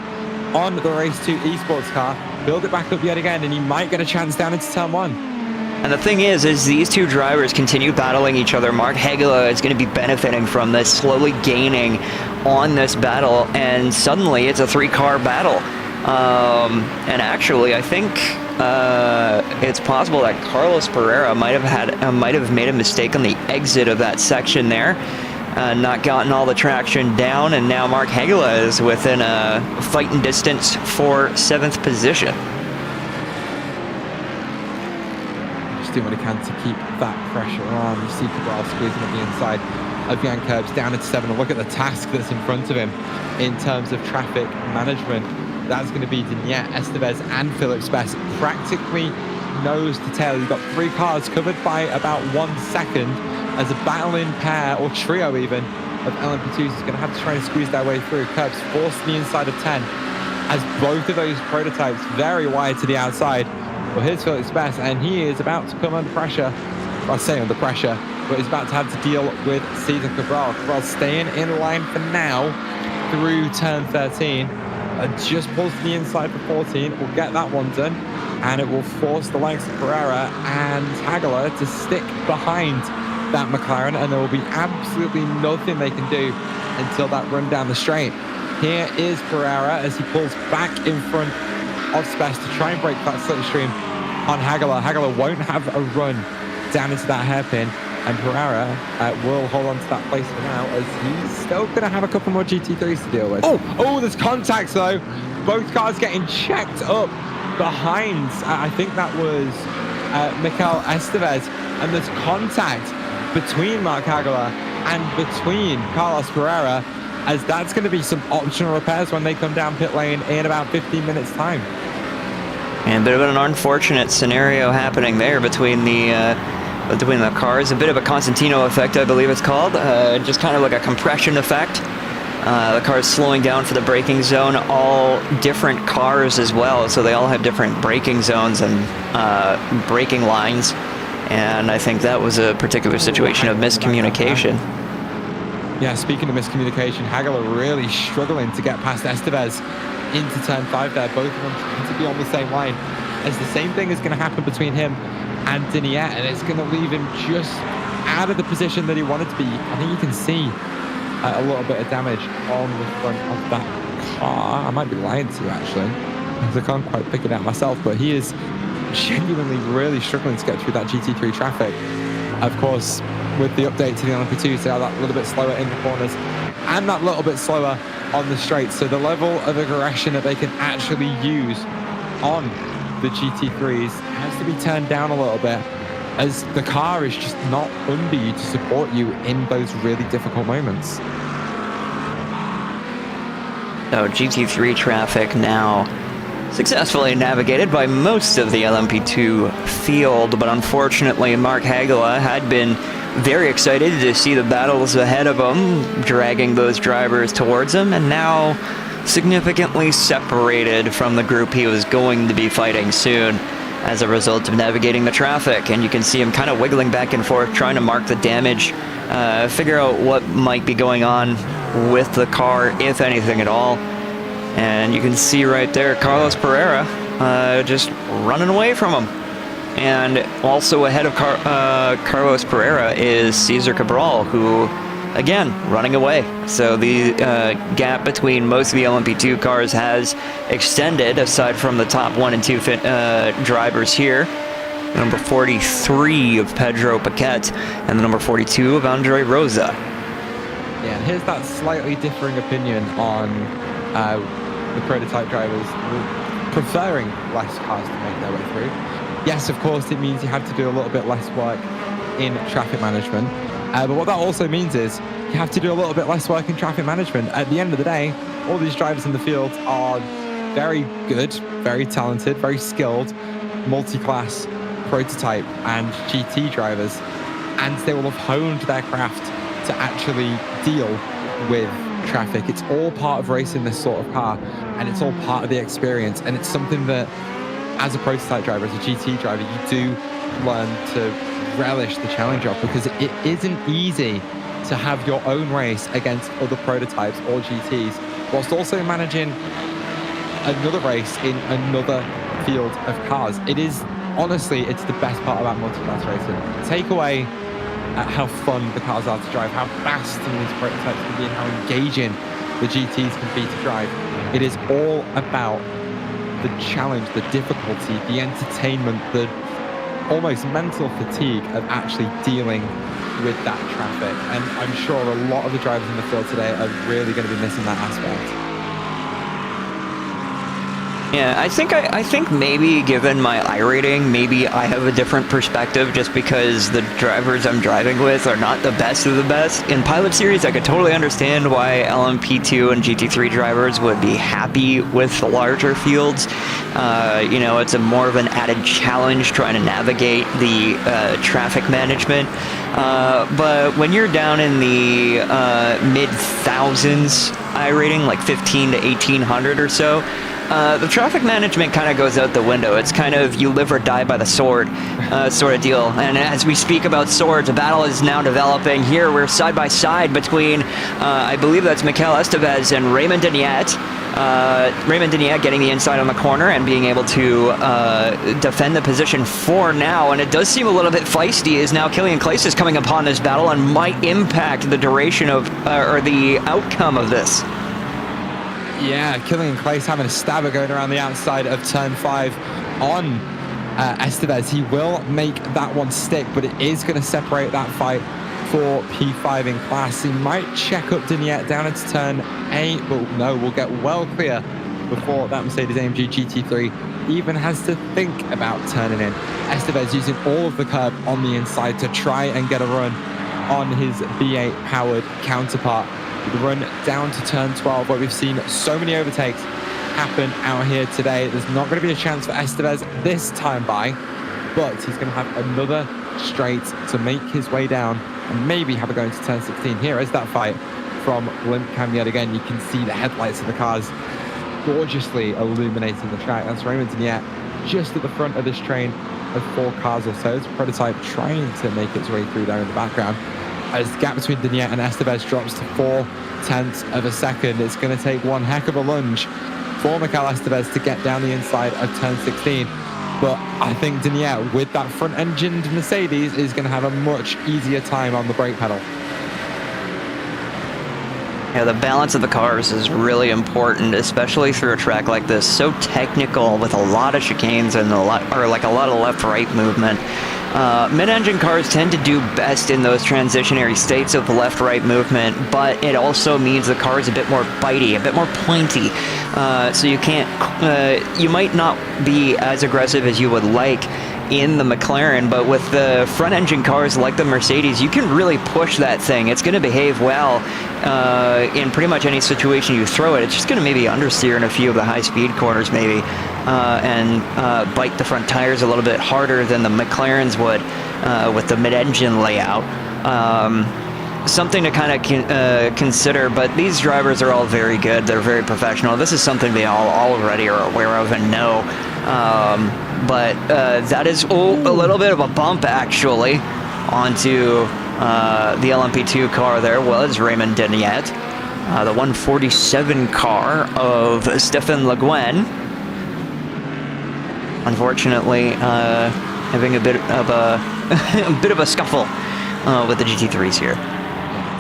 on the Race 2 esports car, build it back up yet again, and he might get a chance down into turn 1. And the thing is these two drivers continue battling each other. Mark Hegela is going to be benefiting from this, slowly gaining on this battle, and suddenly it's a 3-car battle. And actually, I think it's possible that Carlos Pereira might have made a mistake on the exit of that section there, not gotten all the traction down, and now Mark Hegela is within a fighting distance for 7th position. Just doing what he can to keep that pressure on. You see Cabral squeezing at the inside of Jan Curbs down into 7, and look at the task that's in front of him in terms of traffic management. That's going to be Daniette, Estevez, and Phillips Best practically nose to tail. You've got 3 cars covered by about 1 second as a battling pair, or trio even, of LMP2s is going to have to try and squeeze their way through. Curbs forced to the inside of 10 as both of those prototypes very wide to the outside. Well, here's Phillips Best, and he is about to come under pressure. Well, I say under pressure, but he's about to have to deal with Cesar Cabral. Cabral staying in line for now through turn 13. Just pulls to the inside for 14. We'll get that one done, and it will force the likes of Pereira and Hagler to stick behind that McLaren, and there will be absolutely nothing they can do until that run down the straight. Here is Pereira as he pulls back in front of Spes to try and break that slipstream on Hagler. Hagler won't have a run down into that hairpin, and Pereira will hold on to that place for now, as he's still going to have a couple more GT3s to deal with. Oh, there's contacts though. Both cars getting checked up behind. I think that was Mikel Estevez, and there's contact between Mark Hagler and between Carlos Pereira, as that's going to be some optional repairs when they come down pit lane in about 15 minutes time. And a bit of an unfortunate scenario happening there between the cars. A bit of a Constantino effect, I believe it's called. Just kind of like a compression effect. The cars slowing down for the braking zone. All different cars as well, so they all have different braking zones and braking lines. And I think that was a particular situation of miscommunication. Yeah, speaking of miscommunication, Hagler really struggling to get past Estevez into turn 5 there. Both of them trying to be on the same line, as the same thing is going to happen between him and Diniette, and it's going to leave him just out of the position that he wanted to be. I think you can see a little bit of damage on the front of that car. I might be lying to you, actually, because I can't quite pick it out myself, but he is genuinely really struggling to get through that GT3 traffic. Of course, with the update to the LMP2, so that little bit slower in the corners and that little bit slower on the straight. So the level of aggression that they can actually use on the GT3s has to be turned down a little bit, as the car is just not under you to support you in those really difficult moments. So GT3 traffic now successfully navigated by most of the LMP2 field, but unfortunately Mark Hagler had been very excited to see the battles ahead of him, dragging those drivers towards him, and now significantly separated from the group he was going to be fighting soon as a result of navigating the traffic. And you can see him kind of wiggling back and forth, trying to mark the damage, figure out what might be going on with the car, if anything at all. And you can see right there Carlos Pereira just running away from him. And also ahead of Carlos Pereira is Cesar Cabral, who, again, running away. So the gap between most of the LMP2 cars has extended, aside from the top 1 and 2 drivers here. Number 43 of Pedro Paquette and the number 42 of Andre Rosa. Yeah, and here's that slightly differing opinion on the prototype drivers preferring less cars to make their way through. Yes, of course, it means you have to do a little bit less work in traffic management. But what that also means is you have to do a little bit less work in traffic management. At the end of the day, all these drivers in the field are very good, very talented, very skilled, multi-class prototype and GT drivers, and they will have honed their craft to actually deal with traffic. It's all part of racing this sort of car, and it's all part of the experience, and it's something that as a prototype driver, as a GT driver, you do learn to relish the challenge of, because it isn't easy to have your own race against other prototypes or GTs, whilst also managing another race in another field of cars. It is, honestly, it's the best part about multi-class racing. Take away how fun the cars are to drive, how fast some of these prototypes can be, and how engaging the GTs can be to drive. It is all about the challenge, the difficulty, the entertainment, the almost mental fatigue of actually dealing with that traffic. And I'm sure a lot of the drivers in the field today are really going to be missing that aspect. Yeah, I think maybe given my iRating, maybe I have a different perspective just because the drivers I'm driving with are not the best of the best. In Pilot Series, I could totally understand why LMP2 and GT3 drivers would be happy with the larger fields. You know, it's a more of an added challenge trying to navigate the traffic management. But when you're down in the mid-thousands iRating, like 15 to 1800 or so, the traffic management kind of goes out the window. It's kind of you live or die by the sword sort of deal. And as we speak about swords, a battle is now developing here. We're side by side between, I believe that's Mikel Estevez and Raymond Deniette. Raymond Denier getting the inside on the corner and being able to defend the position for now. And it does seem a little bit feisty as now Killian Claes is coming upon this battle and might impact the duration of, or the outcome of this. Yeah, Killian Claes having a stabber going around the outside of turn 5 on Estevez. He will make that one stick, but it is going to separate that fight for P5 in class. He might check up Denier down into turn 8, but no, we'll get well clear before that Mercedes-AMG GT3 even has to think about turning in. Estevez using all of the curb on the inside to try and get a run on his V8 powered counterpart. The run down to turn 12, where we've seen so many overtakes happen out here today. There's not going to be a chance for Estevez this time by, but he's going to have another straight to make his way down and maybe have a go into turn 16. Here is that fight from Limp Cam yet again. You can see the headlights of the cars gorgeously illuminating the track. That's Raymond Denier just at the front of this train of 4 cars or so. It's a prototype trying to make its way through there in the background. As the gap between Denier and Estevez drops to 0.4 of a second, it's going to take one heck of a lunge for Mikel Estevez to get down the inside of turn 16. But I think Denier, with that front-engined Mercedes, is going to have a much easier time on the brake pedal. Yeah, the balance of the cars is really important, especially through a track like this, so technical with a lot of chicanes and a lot of left-right movement. Mid-engine cars tend to do best in those transitionary states of left-right movement, but it also means the car is a bit more bitey, a bit more pointy. So you can't, you might not be as aggressive as you would like in the McLaren, but with the front-engine cars like the Mercedes, you can really push that thing. It's going to behave well in pretty much any situation you throw it. It's just going to maybe understeer in a few of the high-speed corners, maybe, and bite the front tires a little bit harder than the McLarens would with the mid-engine layout. Something to kind of consider, but these drivers are all very good. They're very professional. This is something they all already are aware of and know. But that is a little bit of a bump, actually, onto the LMP2 car. There was Raymond Denier, the 147 car of Stefan Le Guen. Unfortunately, having a bit of a scuffle with the GT3s here.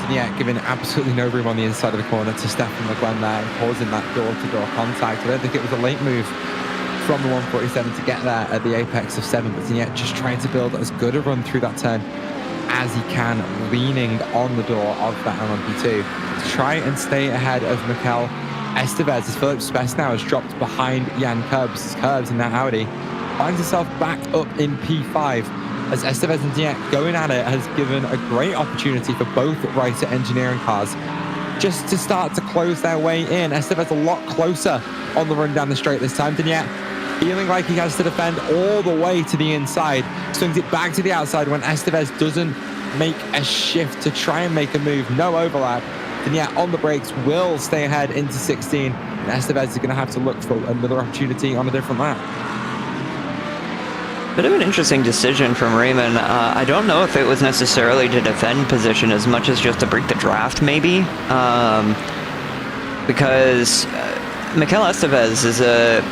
Yeah, giving absolutely no room on the inside of the corner to Stefan Le Guen there and causing that door-to-door contact. I don't think it was a late move from the 147 to get there at the apex of 7, but yet just trying to build as good a run through that turn as he can, leaning on the door of that LMP2 to try and stay ahead of Mikel Estevez, as Philippe Spess now has dropped behind Jan Curbs in that Audi, finds himself back up in P5 as Estevez and Denier going at it has given a great opportunity for both Reiter engineering cars just to start to close their way in. Estevez a lot closer on the run down the straight this time. Denier feeling like he has to defend all the way to the inside, swings it back to the outside when Estevez doesn't make a shift to try and make a move. No overlap. Denier on the brakes will stay ahead into 16, and Estevez is going to have to look for another opportunity on a different lap. Bit of an interesting decision from Raymond. I don't know if it was necessarily to defend position as much as just to break the draft, maybe. Because Mikel Estevez is a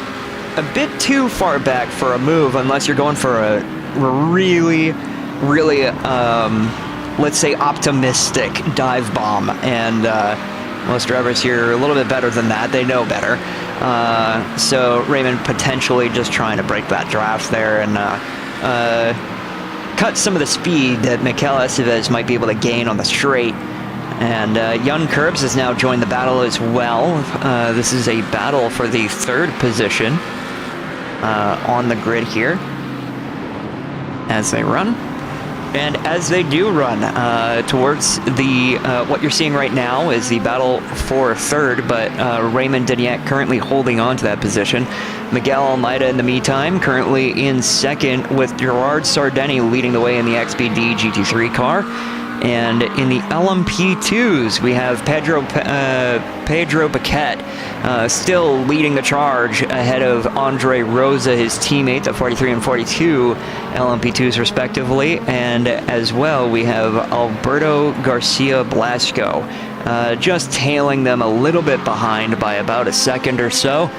bit too far back for a move unless you're going for a really, let's say, optimistic dive bomb. And most drivers here are a little bit better than that. They know better. So Raymond potentially just trying to break that draft there and cut some of the speed that Mikel Estevez might be able to gain on the straight. And Jan Curbs has now joined the battle as well. This is a battle for the 3rd position on the grid here as they run. And as they do run towards the, what you're seeing right now is the battle for 3rd, but Raymond Denier currently holding on to that position. Miguel Almeida in the meantime currently in 2nd, with Gerard Sardeni leading the way in the XPD GT3 car. And in the LMP2s, we have Pedro Paquette still leading the charge ahead of Andre Rosa, his teammate, at 43 and 42 LMP2s respectively. And as well, we have Alberto Garcia Blasco just tailing them a little bit behind by about a second or so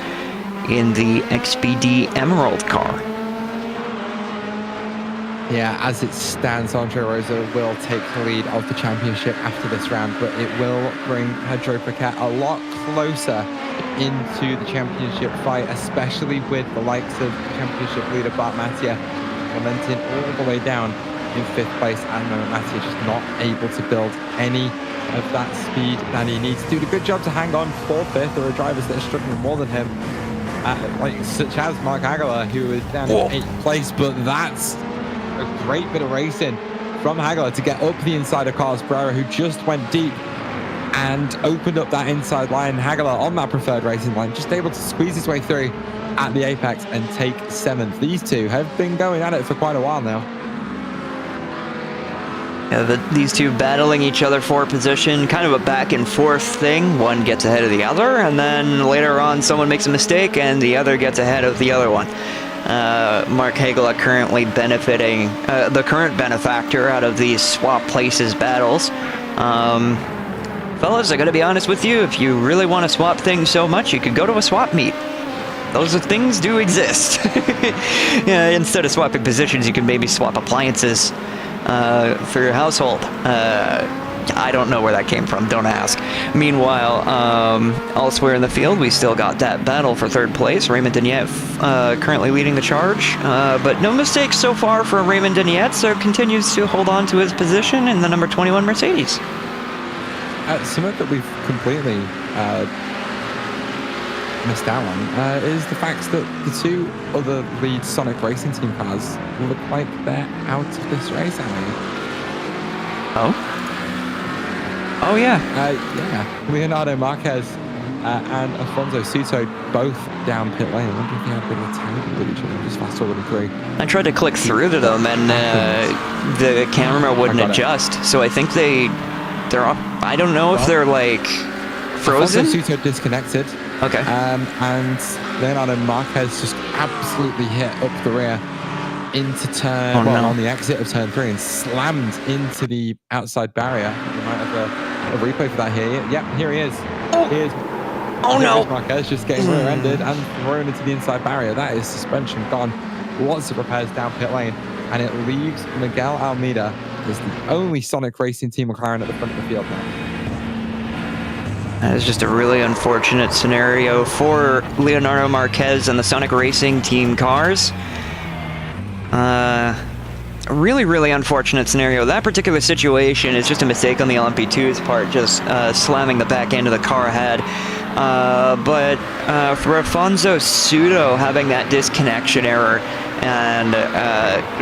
in the XBD Emerald car. Yeah, as it stands, Andre Rosa will take the lead of the championship after this round, but it will bring Pedro Piquet a lot closer into the championship fight, especially with the likes of championship leader Bart Mattia momenting all the way down in 5th place. At the moment, Mattia just not able to build any of that speed that he needs to do. A good job to hang on for 5th. There are drivers that are struggling more than him, such as Mark Aguilar, who is down in 8th place, but that's a great bit of racing from Aguilar to get up the inside of Carlos Pereira, who just went deep and opened up that inside line. Aguilar on that preferred racing line, just able to squeeze his way through at the apex and take 7th. These two have been going at it for quite a while now. Yeah, these two battling each other for position, kind of a back and forth thing. One gets ahead of the other, and then later on someone makes a mistake and the other gets ahead of the other one. Mark Hagela currently benefiting, the current benefactor out of these swap places battles. Fellas, I gotta be honest with you, if you really want to swap things so much, you could go to a swap meet. Those things do exist. Yeah, instead of swapping positions, you can maybe swap appliances for your household. I don't know where that came from, don't ask. Meanwhile, elsewhere in the field, we still got that battle for 3rd place. Raymond Deniette currently leading the charge, but no mistakes so far for Raymond Deniette, so continues to hold on to his position in the number 21 Mercedes. Something that we've completely missed out on is the fact that the two other lead Sonic Racing Team cars look like they're out of this race, Annie. Oh? Oh, yeah. Yeah. Leonardo Marquez and Afonso Suto both down pit lane. I wonder if they had a bit of a tangle with each other, just fast forwarding through. I tried to click through to them, and the camera wouldn't adjust. So I think they're up. I don't know if they're like frozen. Afonso Suto disconnected. Okay. And Leonardo Marquez just absolutely hit up the rear into turn on the exit of turn 3 and slammed into the outside barrier. We might have a replay for that here. Yep, here he is. Here's Marquez just getting rear-ended and thrown into the inside barrier. That is suspension gone. Lots of repairs down pit lane, and it leaves Miguel Almeida as the only Sonic Racing Team McLaren at the front of the field now. That is just a really unfortunate scenario for Leonardo Marquez and the Sonic Racing Team cars. A really unfortunate scenario. That particular situation is just a mistake on the LMP2's part, just slamming the back end of the car ahead. But for Afonso Suto having that disconnection error and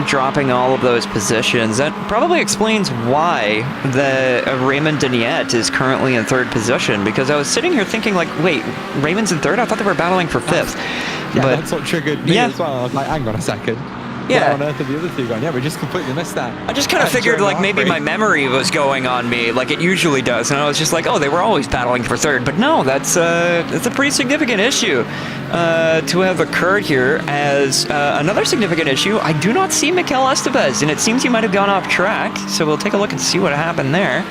dropping all of those positions, that probably explains why the Raymond Deniette is currently in 3rd position, because I was sitting here thinking like, wait, Raymond's in 3rd? I thought they were battling for 5th. But that's what triggered me as well. I was like, hang on a second. Yeah. What on earth are the other two going? Yeah, we just completely missed that. I just kind of figured like maybe my memory was going on me like it usually does, and I was just like, oh, they were always battling for 3rd. But no, that's a pretty significant issue to have occurred here. As another significant issue, I do not see Mikel Estevez, and it seems he might have gone off track. So we'll take a look and see what happened there.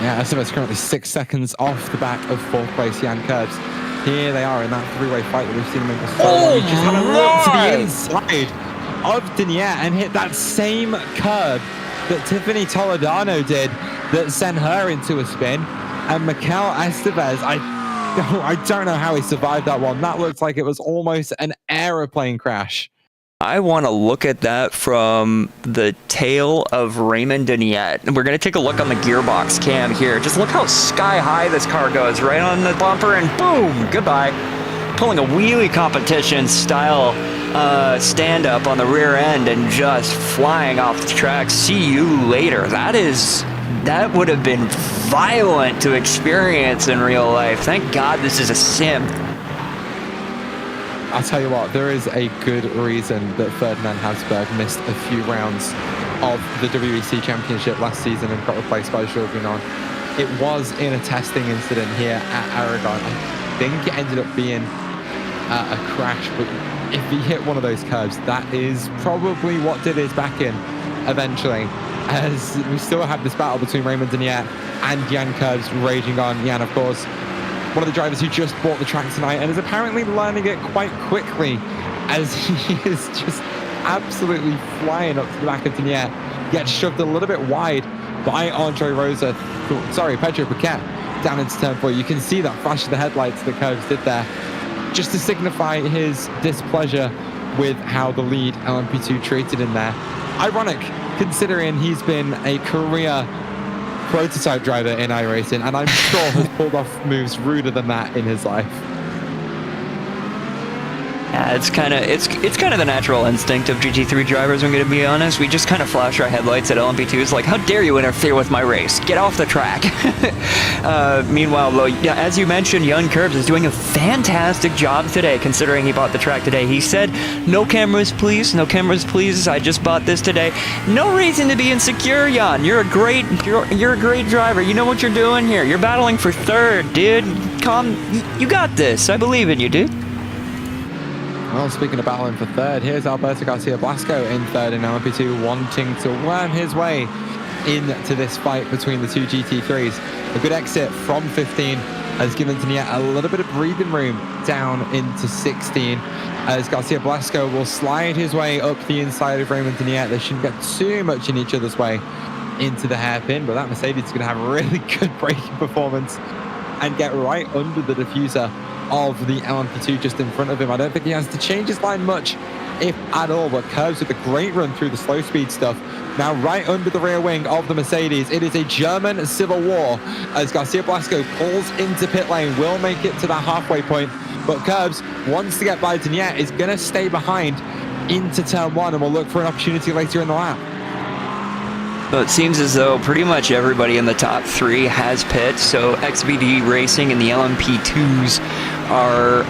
Yeah, Estevez currently 6 seconds off the back of 4th place Jan Kurbs. Here they are in that 3-way fight that we've seen them in before. He just had a look to the inside of Deniette and hit that same curb that Tiffany Toledano did that sent her into a spin. And Mikel Estevez, I don't know how he survived that one. That looked like it was almost an aeroplane crash. I want to look at that from the tail of Raymond Deniette. We're going to take a look on the gearbox cam here. Just look how sky high this car goes, right on the bumper, and boom, goodbye. Pulling a wheelie competition style stand up on the rear end and just flying off the track. See you later. That would have been violent to experience in real life. Thank God this is a sim. I'll tell you what, there is a good reason that Ferdinand Habsburg missed a few rounds of the WEC Championship last season and got replaced by Jules Vinon. It was in a testing incident here at Aragon. I think it ended up being a crash, but if he hit one of those curbs, that is probably what did his back in eventually. as we still have this battle between Raymond Denier and Jan Curbs raging on. Jan, of course, one of the drivers who just bought the track tonight and is apparently learning it quite quickly, as he is just absolutely flying up to the back of Denier, gets shoved a little bit wide by Pedro Piquet down into turn 4. You can see that flash of the headlights that Curbs did there, just to signify his displeasure with how the lead LMP2 treated him there. Ironic, considering he's been a career prototype driver in iRacing, and I'm sure has pulled off moves ruder than that in his life. Yeah, it's kind of the natural instinct of GT3 drivers, I'm going to be honest. We just kind of flash our headlights at LMP2s like, how dare you interfere with my race? Get off the track. Meanwhile, though, yeah, as you mentioned, Jan Curbs is doing a fantastic job today, considering he bought the track today. He said, no cameras, please. No cameras, please. I just bought this today. No reason to be insecure, Jan. You're a great driver. You know what you're doing here. You're battling for third, dude. You got this. I believe in you, dude. Well, speaking of battling for third, here's Alberto Garcia Blasco in third in LMP2, wanting to worm his way into this fight between the two GT3s. A good exit from 15 has given Denier a little bit of breathing room down into 16, as Garcia Blasco will slide his way up the inside of Raymond Denier. They shouldn't get too much in each other's way into the hairpin, but that Mercedes is going to have a really good braking performance and get right under the diffuser of the LMP2 just in front of him. I don't think he has to change his line much, if at all, but Curbs with a great run through the slow speed stuff. Now right under the rear wing of the Mercedes. It is a German civil war as Garcia Blasco pulls into pit lane, will make it to that halfway point, but Curbs wants to get by Denier, is going to stay behind into turn 1 and will look for an opportunity later in the lap. Well, it seems as though pretty much everybody in the top 3 has pits, so XVD Racing and the LMP2s are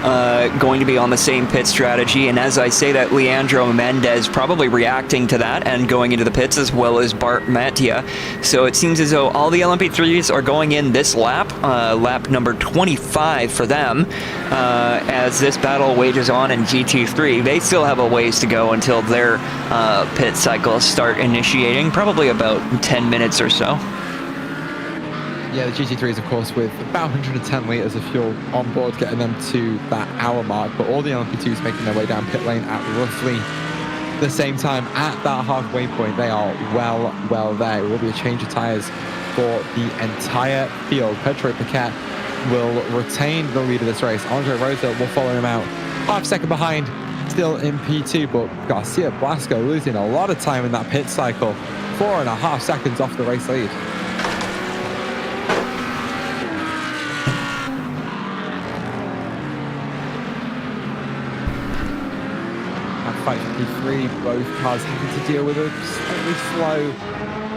going to be on the same pit strategy, and as I say that, Leandro Mendez probably reacting to that and going into the pits, as well as Bart Mattia. So it seems as though all the LMP3s are going in this lap, lap number 25 for them, as this battle wages on in GT3. They still have a ways to go until their pit cycles start initiating, probably about 10 minutes or so. Yeah, the GT3s, of course, with about 110 litres of fuel on board, getting them to that hour mark, but all the LMP2s making their way down pit lane at roughly the same time. At that halfway point, they are well there. It will be a change of tyres for the entire field. Pedro Piquet will retain the lead of this race. Andre Rosa will follow him out half second behind, still in P2, but Garcia Blasco losing a lot of time in that pit cycle. 4.5 seconds off the race lead. At 5:53, both cars having to deal with a slightly slow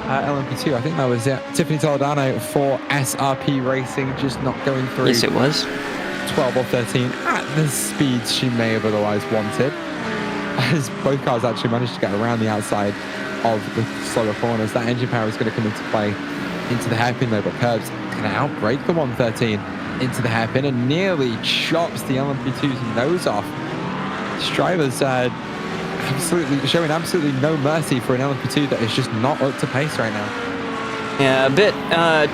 LMP2. I think that was it. Tiffany Toledano for SRP Racing, just not going through. Yes, it was. 12 or 13 at the speeds she may have otherwise wanted, as both cars actually managed to get around the outside of the slower corners. That engine power is going to come into play into the hairpin though, but Curbs going to outbrake the 113 into the hairpin and nearly chops the LMP2's nose off. This driver's showing absolutely no mercy for an LMP2 that is just not up to pace right now. Yeah, a bit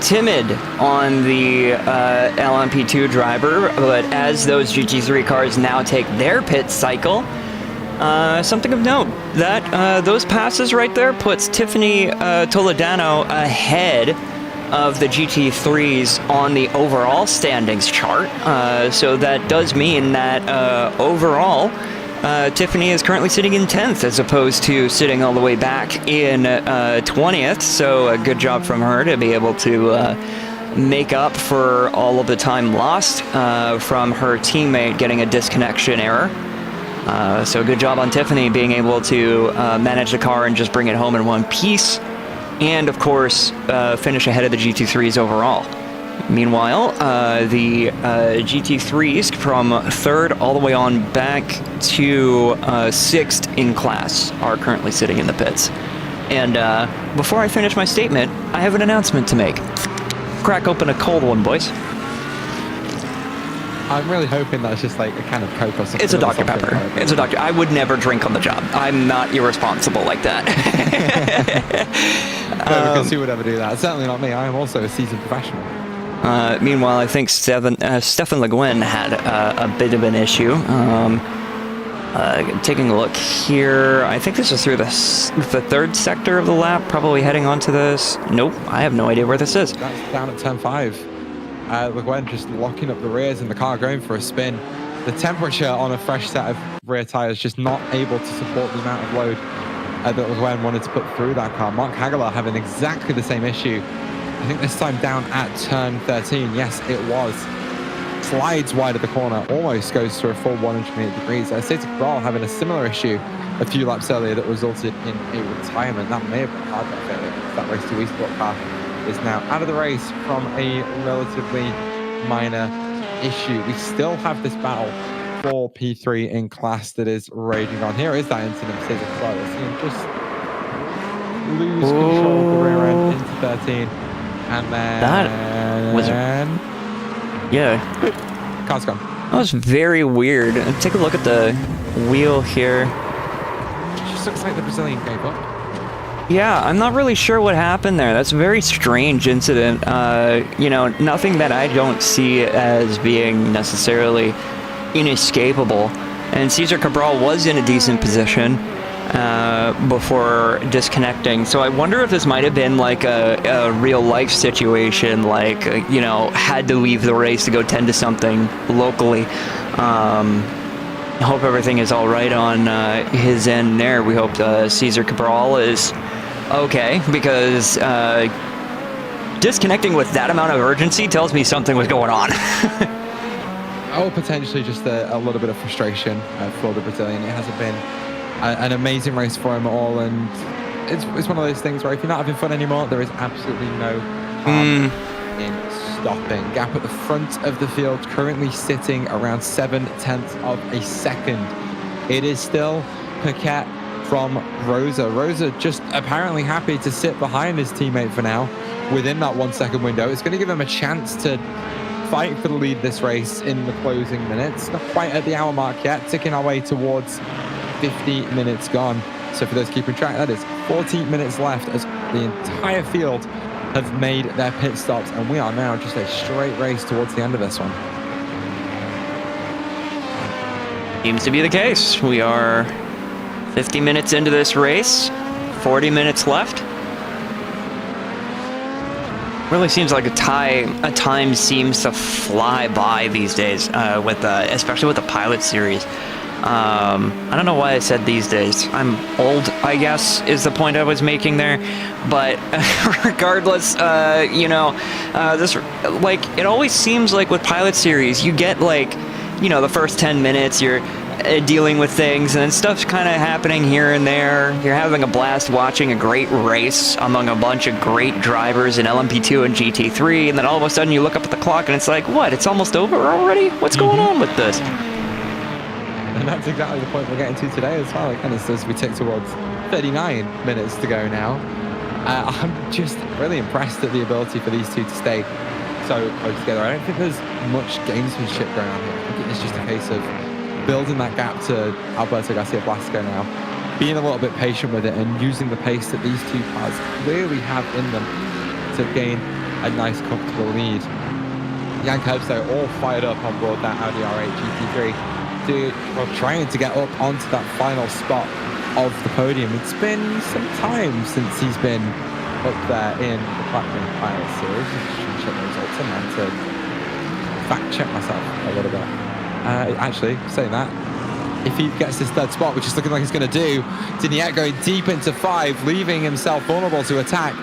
timid on the LMP2 driver, but as those GT3 cars now take their pit cycle, something of note, that those passes right there puts Tiffany Toledano ahead of the GT3s on the overall standings chart. So that does mean that overall, Tiffany is currently sitting in 10th as opposed to sitting all the way back in 20th. So a good job from her to be able to make up for all of the time lost from her teammate getting a disconnection error. So good job on Tiffany being able to manage the car and just bring it home in one piece. And of course, finish ahead of the GT3s overall. Meanwhile, the GT3s from 3rd all the way on back to 6th in class are currently sitting in the pits. And before I finish my statement, I have an announcement to make. Crack open a cold one, boys. Yeah. I'm really hoping that's just like a can of Coke or something. It's a Dr. Pepper. It's a Dr. I would never drink on the job. I'm not irresponsible like that. Because who would ever do that? Certainly not me. I am also a seasoned professional. Meanwhile, I think Stefan Le Guin had a bit of an issue. Taking a look here, I think this is through the third sector of the lap, probably heading onto this. Nope, I have no idea where this is. That's down at turn 5. Le Guin just locking up the rears and the car going for a spin. The temperature on a fresh set of rear tyres just not able to support the amount of load that Le Guin wanted to put through that car. Mark Hagler having exactly the same issue. I think this time down at turn 13. Yes, it was. Slides wide of the corner, almost goes through a full 180 degrees. Static Brawl having a similar issue a few laps earlier that resulted in a retirement. That may have been hard that failure. That race to Eastport car is now out of the race from a relatively minor issue. We still have this battle for P3 in class that is raging on. Here is that incident of Static Brawl. We'll see him just lose control of the rear end into 13. And then... That was... Yeah. Car's gone. That was very weird. Take a look at the wheel here. It just looks like the Brazilian gave up. Yeah, I'm not really sure what happened there. That's a very strange incident. You know, nothing that I don't see as being necessarily inescapable. And Cesar Cabral was in a decent position before disconnecting. So I wonder if this might have been like a real life situation, like, you know, had to leave the race to go tend to something locally. I hope everything is all right on his end there. We hope Cesar Cabral is okay, because disconnecting with that amount of urgency tells me something was going on. Oh, potentially just a little bit of frustration for the Brazilian. It hasn't been an amazing race for him at all, and it's one of those things where if you're not having fun anymore, there is absolutely no harm in stopping. Gap at the front of the field currently sitting around 0.7 of a second. It is still Paquette from Rosa. Rosa just apparently happy to sit behind his teammate for now within that 1 second window. It's going to give him a chance to fight for the lead this race in the closing minutes. Not quite at the hour mark yet, ticking our way towards 50 minutes gone. So for those keeping track, that is 14 minutes left as the entire field have made their pit stops, and we are now just a straight race towards the end of this one. Seems to be the case. We are 50 minutes into this race, 40 minutes left. Really seems like a time seems to fly by these days, especially with the Pilot Series. I don't know why I said these days. I'm old, I guess, is the point I was making there. But regardless, you know, this, like, it always seems like with Pilot Series, you get, like, you know, the first 10 minutes, you're dealing with things, and then stuff's kind of happening here and there. You're having a blast watching a great race among a bunch of great drivers in LMP2 and GT3, and then all of a sudden you look up at the clock and it's like, what, it's almost over already? What's going on with this? And that's exactly the point we're getting to today as well. Again, as we tick towards 39 minutes to go now. I'm just really impressed at the ability for these two to stay so close together. I don't think there's much gamesmanship going on here. I think it's just a case of building that gap to Alberto Garcia Blasco now, being a little bit patient with it and using the pace that these two cars clearly have in them to gain a nice, comfortable lead. Jan Herbst, though, all fired up on board that Audi R8 GT3. Trying to get up onto that final spot of the podium. It's been some time since he's been up there in the Platinum Pilot Series. Just check the results and then to fact check myself a little bit. Actually, saying that, if he gets this third spot, which is looking like he's going to do, Digniette going deep into 5, leaving himself vulnerable to attack.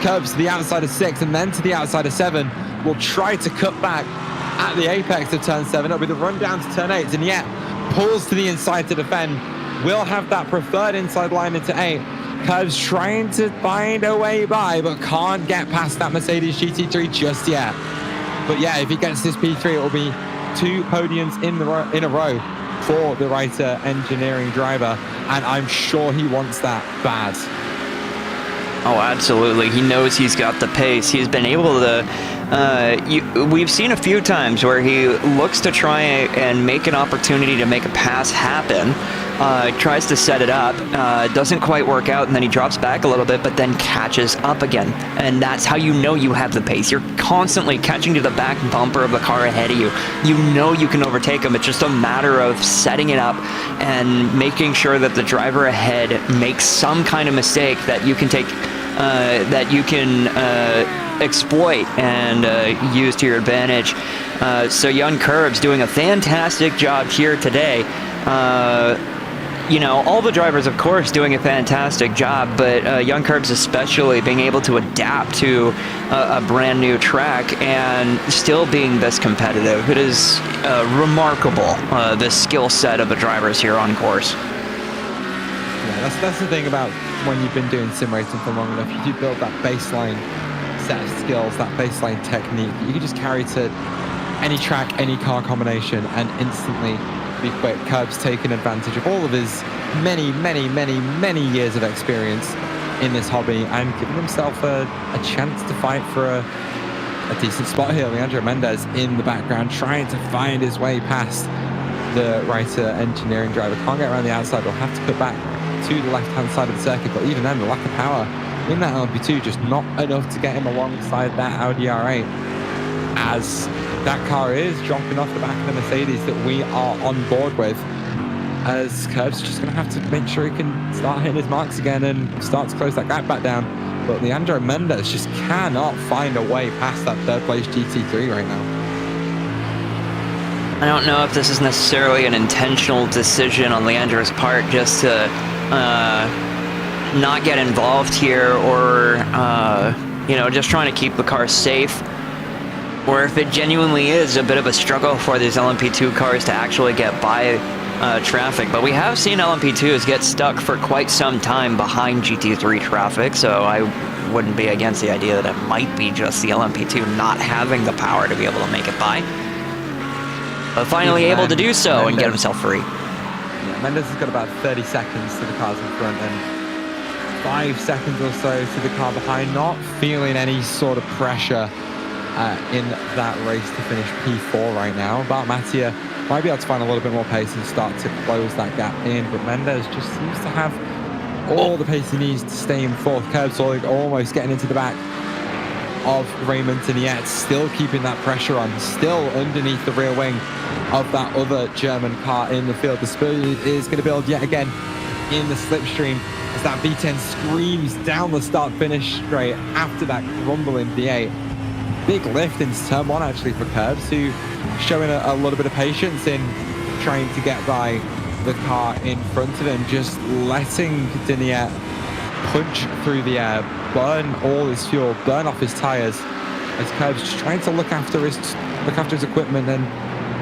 Curbs to the outside of 6 and then to the outside of 7. Will try to cut back at the apex of turn 7. It'll be the run down to turn 8. And yet pulls to the inside to defend. Will have that preferred inside line into 8. Curbs trying to find a way by, but can't get past that Mercedes GT3 just yet. But yeah, if he gets this P3, it will be 2 podiums in a row for the Reiter engineering driver, and I'm sure he wants that bad. Oh, absolutely. He knows he's got the pace. He's been able to... we've seen a few times where he looks to try and make an opportunity to make a pass happen. Tries to set it up, doesn't quite work out, and then he drops back a little bit, but then catches up again. And that's how you know you have the pace. You're constantly catching to the back bumper of the car ahead of you. You know you can overtake him. It's just a matter of setting it up and making sure that the driver ahead makes some kind of mistake that you can take, exploit and use to your advantage. So Young Curbs doing a fantastic job here today. You know, all the drivers, of course, doing a fantastic job, but Young Curbs especially being able to adapt to a brand new track and still being this competitive. It is remarkable, the skill set of the drivers here on course. Yeah, that's the thing about when you've been doing sim racing for long enough. You do build that baseline set of skills, that baseline technique. You can just carry to any track, any car combination, and instantly be quick. Curbs taking advantage of all of his many years of experience in this hobby and giving himself a chance to fight for a decent spot here. Leandro Mendez in the background trying to find his way past the Reiter engineering driver. Can't get around the outside. Will have to put back to the left-hand side of the circuit, but even then, the lack of power in that LMP2 just not enough to get him alongside that Audi R8, as that car is jumping off the back of the Mercedes that we are on board with, as Curbs just going to have to make sure he can start hitting his marks again and start to close that gap back down. But Leandro Mendez just cannot find a way past that third place GT3 right now. I don't know if this is necessarily an intentional decision on Leandro's part just to not get involved here, or you know, just trying to keep the car safe, or if it genuinely is a bit of a struggle for these LMP2 cars to actually get by traffic. But we have seen LMP2s get stuck for quite some time behind GT3 traffic, so I wouldn't be against the idea that it might be just the LMP2 not having the power to be able to make it by. But finally able to do so and get himself free. Yeah, Mendez has got about 30 seconds to the cars in front and 5 seconds or so to the car behind. Not feeling any sort of pressure in that race to finish P4 right now. Bartmatia might be able to find a little bit more pace and start to close that gap in, but Mendez just seems to have all the pace he needs to stay in fourth. Curbs almost getting into the back of Raymond Teniet, still keeping that pressure on, still underneath the rear wing of that other German car in the field. The speed is going to build yet again in the slipstream as that V10 screams down the start-finish straight after that rumbling V8. Big lift into turn one actually for Curbs, who showing a little bit of patience in trying to get by the car in front of him, just letting Denier punch through the air, burn all his fuel, burn off his tires, as Curbs just trying to look after his equipment and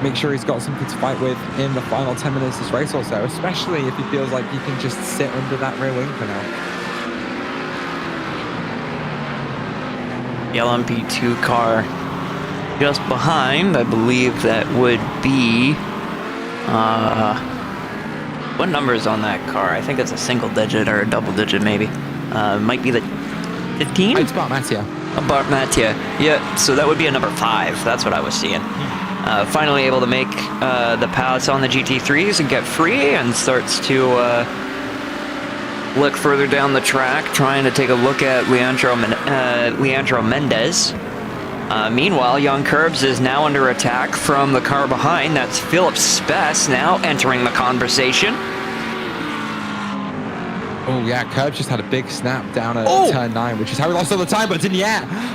make sure he's got something to fight with in the final 10 minutes of this race or so, especially if he feels like he can just sit under that rear wing for now. The LMP2 car just behind, I believe that would be, what number is on that car? I think it's a single digit or a double digit maybe. Might be the 15? It's Bartmatia. Bartmatia, yeah, so that would be a number 5, that's what I was seeing. Finally able to make the pass on the GT3s and get free, and starts to look further down the track, trying to take a look at Leandro Mendez. Meanwhile, Young Curbs is now under attack from the car behind. That's Philip Spess now entering the conversation. Oh yeah, Curbs just had a big snap down at turn 9, which is how he lost all the time, but Denier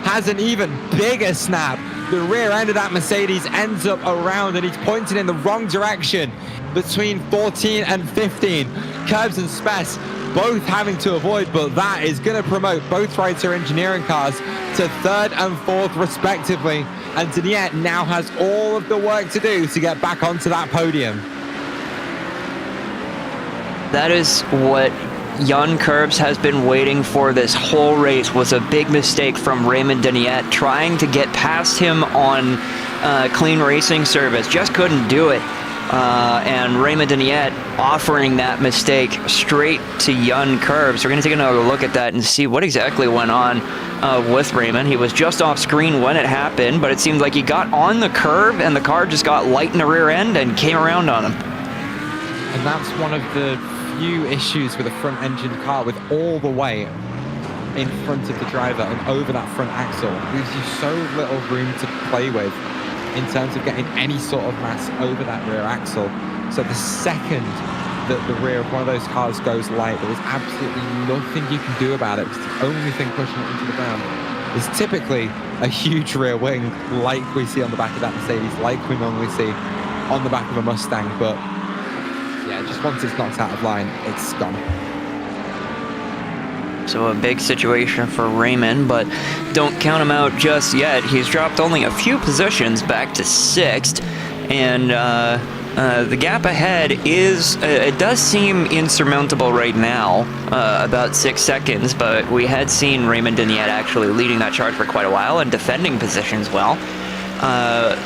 has an even bigger snap. The rear end of that Mercedes ends up around, and he's pointing in the wrong direction between 14 and 15. Curbs and Spess both having to avoid, but that is going to promote both Reiter engineering cars to 3rd and 4th respectively, and Denier now has all of the work to do to get back onto that podium. That is what Young Curbs has been waiting for this whole race. Was a big mistake from Raymond Deniet trying to get past him on clean racing service. Just couldn't do it. and Raymond Deniette offering that mistake straight to Yun Curbs. We're going to take another look at that and see what exactly went on with Raymond. He was just off screen when it happened, but it seemed like he got on the curb and the car just got light in the rear end and came around on him. And that's one of the few issues with a front engine car, with all the weight in front of the driver and over that front axle. It leaves you so little room to play with in terms of getting any sort of mass over that rear axle. So the second that the rear of one of those cars goes light, there is absolutely nothing you can do about it, because the only thing pushing it into the ground is typically a huge rear wing, like we see on the back of that Mercedes, like we normally see on the back of a Mustang. But yeah, just once it's knocked out of line, it's gone. So a big situation for Raymond, but don't count him out just yet. He's dropped only a few positions back to 6th, and the gap ahead is, it does seem insurmountable right now, about 6 seconds, but we had seen Raymond Deniette actually leading that charge for quite a while and defending positions well.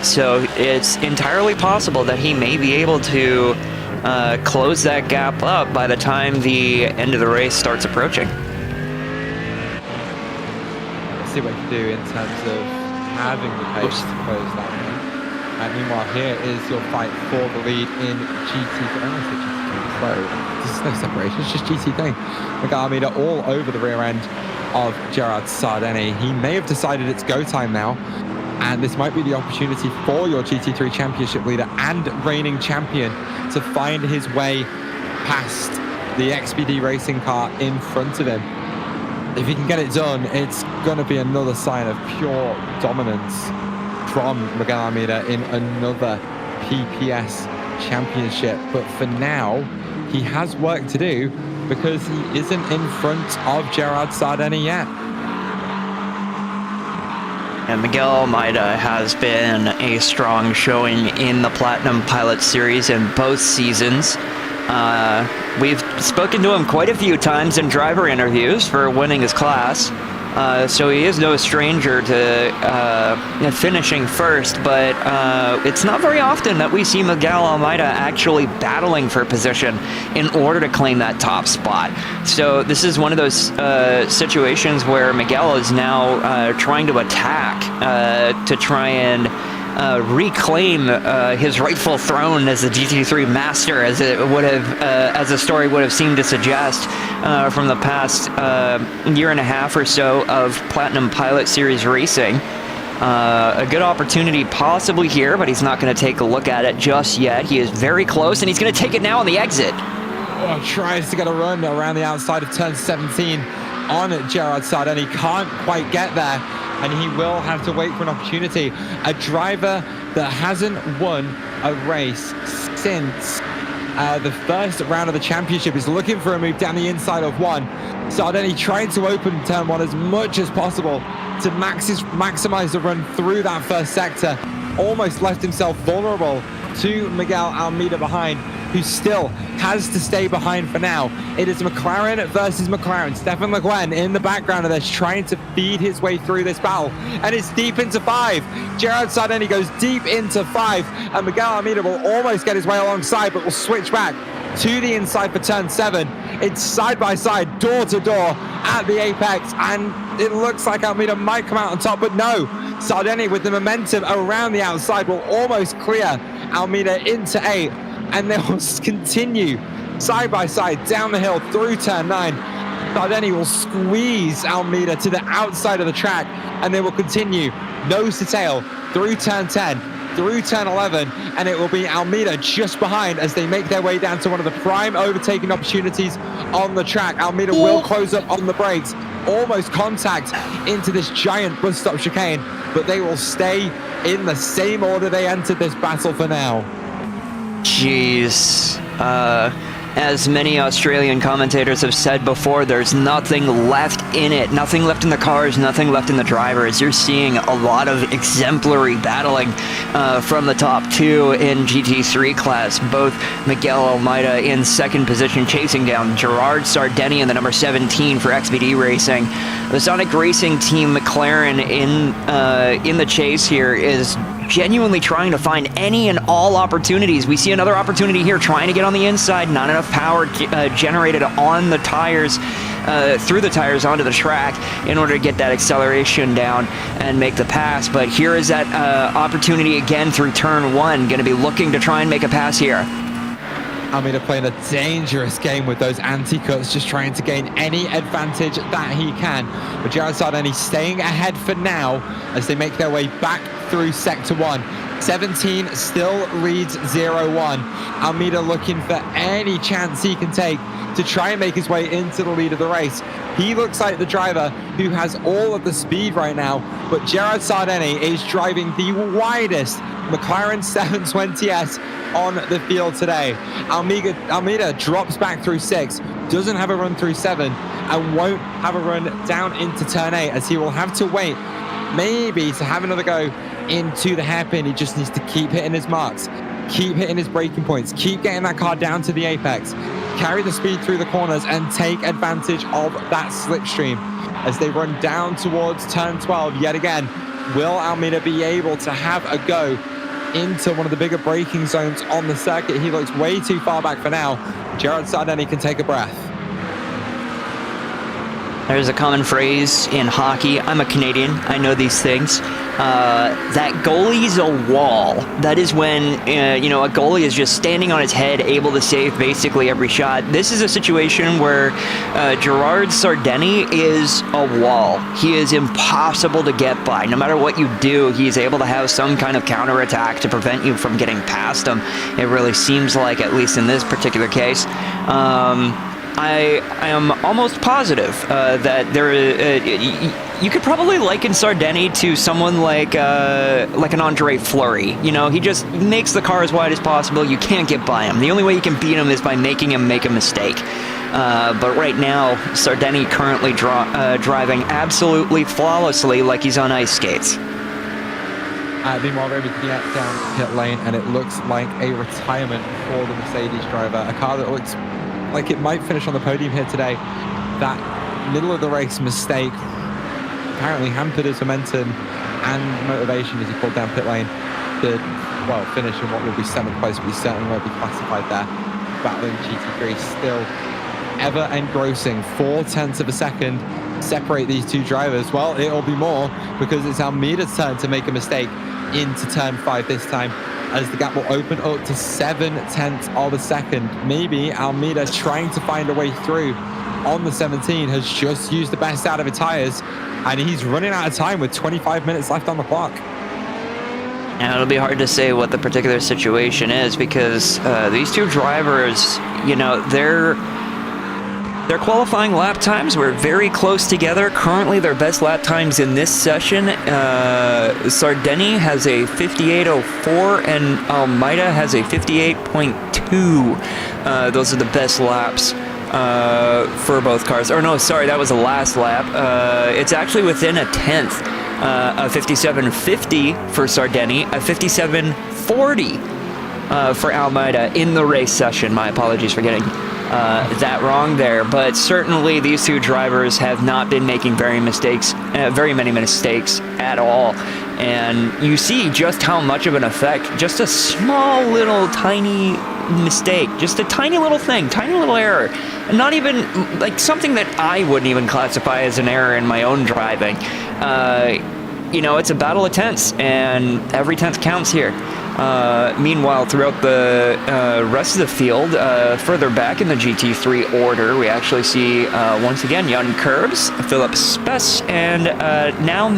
So it's entirely possible that he may be able to close that gap up by the time the end of the race starts approaching. See what you can do in terms of having the pace to close that one. And meanwhile, here is your fight for the lead in GT3. I almost said GT3, so this is no separation, it's just GT3. Miguel Almeida all over the rear end of Gerard Sardeni. He may have decided it's go time now, and this might be the opportunity for your GT3 championship leader and reigning champion to find his way past the XPD racing car in front of him. If he can get it done, it's going to be another sign of pure dominance from Miguel Almeida in another PPS championship. But for now, he has work to do, because he isn't in front of Gerard Sardeni yet. And Miguel Almeida has been a strong showing in the Platinum Pilot Series in both seasons. We've spoken to him quite a few times in driver interviews for winning his class, so he is no stranger to finishing first, but it's not very often that we see Miguel Almeida actually battling for position in order to claim that top spot. So this is one of those situations where Miguel is now trying to attack to try and reclaim his rightful throne as the GT3 master, as it would have, as the story would have seemed to suggest from the past year and a half or so of Platinum Pilot Series racing. A good opportunity possibly here, but he's not going to take a look at it just yet. He is very close, and he's going to take it now on the exit. Oh, tries to get a run around the outside of turn 17 on Gerard Sardeni. Can't quite get there, and he will have to wait for an opportunity. A driver that hasn't won a race since the first round of the championship is looking for a move down the inside of 1. Sardeni trying to open turn 1 as much as possible to maximize the run through that first sector. Almost left himself vulnerable to Miguel Almeida behind, who still has to stay behind for now. It is McLaren versus McLaren. Stefan Le Guin in the background of this, trying to feed his way through this battle, and it's deep into 5. Gerard Sardeni goes deep into 5, and Miguel Almeida will almost get his way alongside, but will switch back to the inside for turn 7. It's side by side, door to door at the apex, and it looks like Almeida might come out on top, but no. Sardeni with the momentum around the outside will almost clear Almeida into 8, and they will continue side by side down the hill through turn 9. Sardeni will squeeze Almeida to the outside of the track, and they will continue nose to tail through turn 10, through turn 11, and it will be Almeida just behind as they make their way down to one of the prime overtaking opportunities on the track. Almeida will close up on the brakes, almost contact into this giant bus stop chicane, but they will stay in the same order they entered this battle for now. Jeez. As many Australian commentators have said before, there's nothing left in it. Nothing left in the cars, nothing left in the drivers. You're seeing a lot of exemplary battling from the top 2 in GT3 class. Both Miguel Almeida in second position, chasing down Gerard Sardeni in the number 17 for XPD Racing. The Sonic Racing Team McLaren in the chase here is genuinely trying to find any and all opportunities. We see another opportunity here, trying to get on the inside. Not enough power generated on the tires, through the tires onto the track in order to get that acceleration down and make the pass. But here is that opportunity again through turn 1. Going to be looking to try and make a pass here. Almeida playing a dangerous game with those anti-cuts, just trying to gain any advantage that he can. But Gerard Sardeni staying ahead for now as they make their way back through Sector 1. 17 still leads 0-1. Almeida looking for any chance he can take to try and make his way into the lead of the race. He looks like the driver who has all of the speed right now, but Gerard Sardeni is driving the widest McLaren 720S on the field today. Almeida drops back through 6, doesn't have a run through 7, and won't have a run down into turn 8, as he will have to wait maybe to have another go into the hairpin. He just needs to keep hitting his marks, keep hitting his braking points, keep getting that car down to the apex, carry the speed through the corners, and take advantage of that slipstream as they run down towards turn 12 yet again. Will Almeida be able to have a go into one of the bigger braking zones on the circuit? He looks way too far back for now. Gerard Sardeni can take a breath. There's a common phrase in hockey. I'm a Canadian. I know these things. That goalie's a wall. That is when, a goalie is just standing on his head, able to save basically every shot. This is a situation where Gerard Sardeni is a wall. He is impossible to get by. No matter what you do, he's able to have some kind of counterattack to prevent you from getting past him. It really seems like, at least in this particular case. I am almost positive that you could probably liken Sardeni to someone like an Andre Fleury. He just makes the car as wide as possible. You can't get by him. The only way you can beat him is by making him make a mistake. But right now, Sardeni currently driving absolutely flawlessly like he's on ice skates. Meanwhile, Roby gets down pit lane, and it looks like a retirement for the Mercedes driver. A car that looks like it might finish on the podium here today. That middle of the race mistake apparently hampered his momentum and motivation as he pulled down pit lane to, finish in what will be 7th place, but he certainly won't be classified there. Battling GT3 still ever engrossing. 0.4 of a second separate these two drivers. Well, it'll be more because it's Almeida's turn to make a mistake into turn 5 this time, as the gap will open up to 0.7 of a second. Maybe Almeida, trying to find a way through on the 17, has just used the best out of his tires, and he's running out of time with 25 minutes left on the clock. And it'll be hard to say what the particular situation is, because these two drivers, their qualifying lap times were very close together. Currently, their best lap times in this session, Sardeni has a 58.04 and Almeida has a 58.2. Those are the best laps for both cars. Or no, sorry, that was the last lap. It's actually within a 10th. A 57.50 for Sardeni, a 57.40 for Almeida in the race session. My apologies for getting that wrong there, but certainly these two drivers have not been making very many mistakes at all, and you see just how much of an effect just a small little tiny mistake, just a tiny little thing, tiny little error, and not even like something that I wouldn't even classify as an error in my own driving. It's a battle of tenths, and every tenth counts here. Meanwhile, throughout the rest of the field, further back in the GT3 order, we actually see, once again, Jan Kurbs, Philip Spess, and now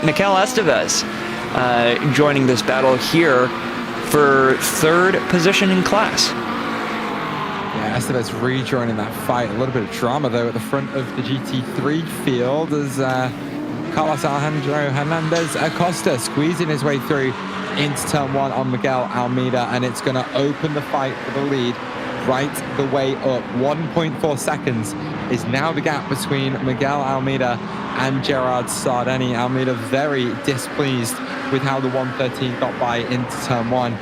Mikel Estevez joining this battle here for 3rd position in class. Yeah, Estevez rejoining that fight. A little bit of drama, though, at the front of the GT3 field as Carlos Alejandro Hernandez Acosta squeezing his way through into turn 1 on Miguel Almeida, and it's going to open the fight for the lead right the way up. 1.4 seconds is now the gap between Miguel Almeida and Gerard Sardeni. Almeida very displeased with how the 113 got by into turn 1,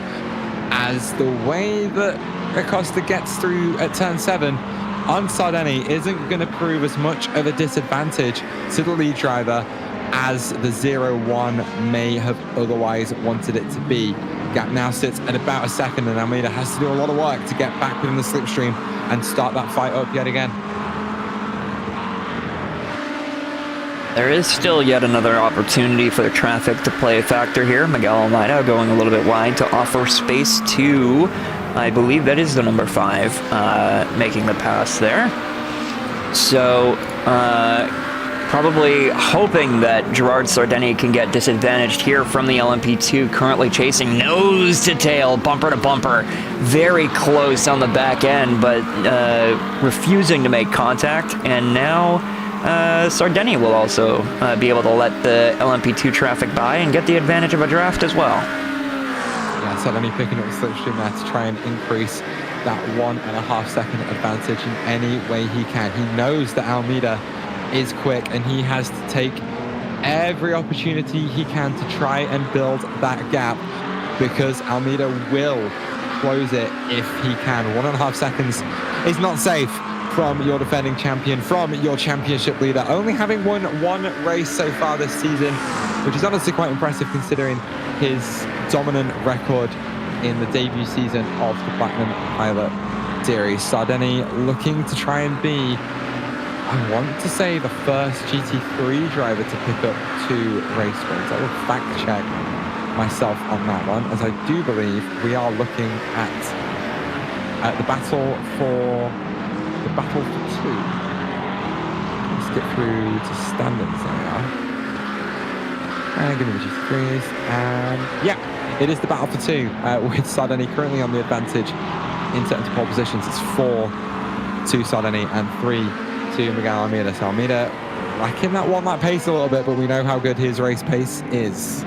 as the way that Acosta gets through at turn 7 on Sardeni isn't going to prove as much of a disadvantage to the lead driver. as the 0-1 may have otherwise wanted it to be. Gap now sits at about a second, and Almeida has to do a lot of work to get back within the slipstream and start that fight up yet again. There is still yet another opportunity for the traffic to play a factor here. Miguel Almeida going a little bit wide to offer space to, I believe that is the number 5, making the pass there. So, probably hoping that Gerard Sardeni can get disadvantaged here from the LMP2, currently chasing nose to tail, bumper to bumper, very close on the back end, but refusing to make contact. And now Sardeni will also be able to let the LMP2 traffic by and get the advantage of a draft as well. Yeah, Sardeni picking up the slipstream there to try and increase that 1.5 second advantage in any way he can. He knows that Almeida is quick, and he has to take every opportunity he can to try and build that gap, because Almeida will close it if he can. 1.5 seconds is not safe from your defending champion, from your championship leader, only having won 1 race so far this season, which is honestly quite impressive considering his dominant record in the debut season of the Platinum Pilot Series. Sardeni looking to try and be, I want to say, the first GT3 driver to pick up 2 race wins. I will fact check myself on that one, as I do believe we are looking at the battle for 2. Let's get through to standings. There we are. And give me the GT3s. And yeah, it is the battle for 2 with Sardeni currently on the advantage in terms of pole positions. It's 4 to Sardeni and 3 to Miguel Almeida. So Almeida lacking that 1 lap pace a little bit, but we know how good his race pace is.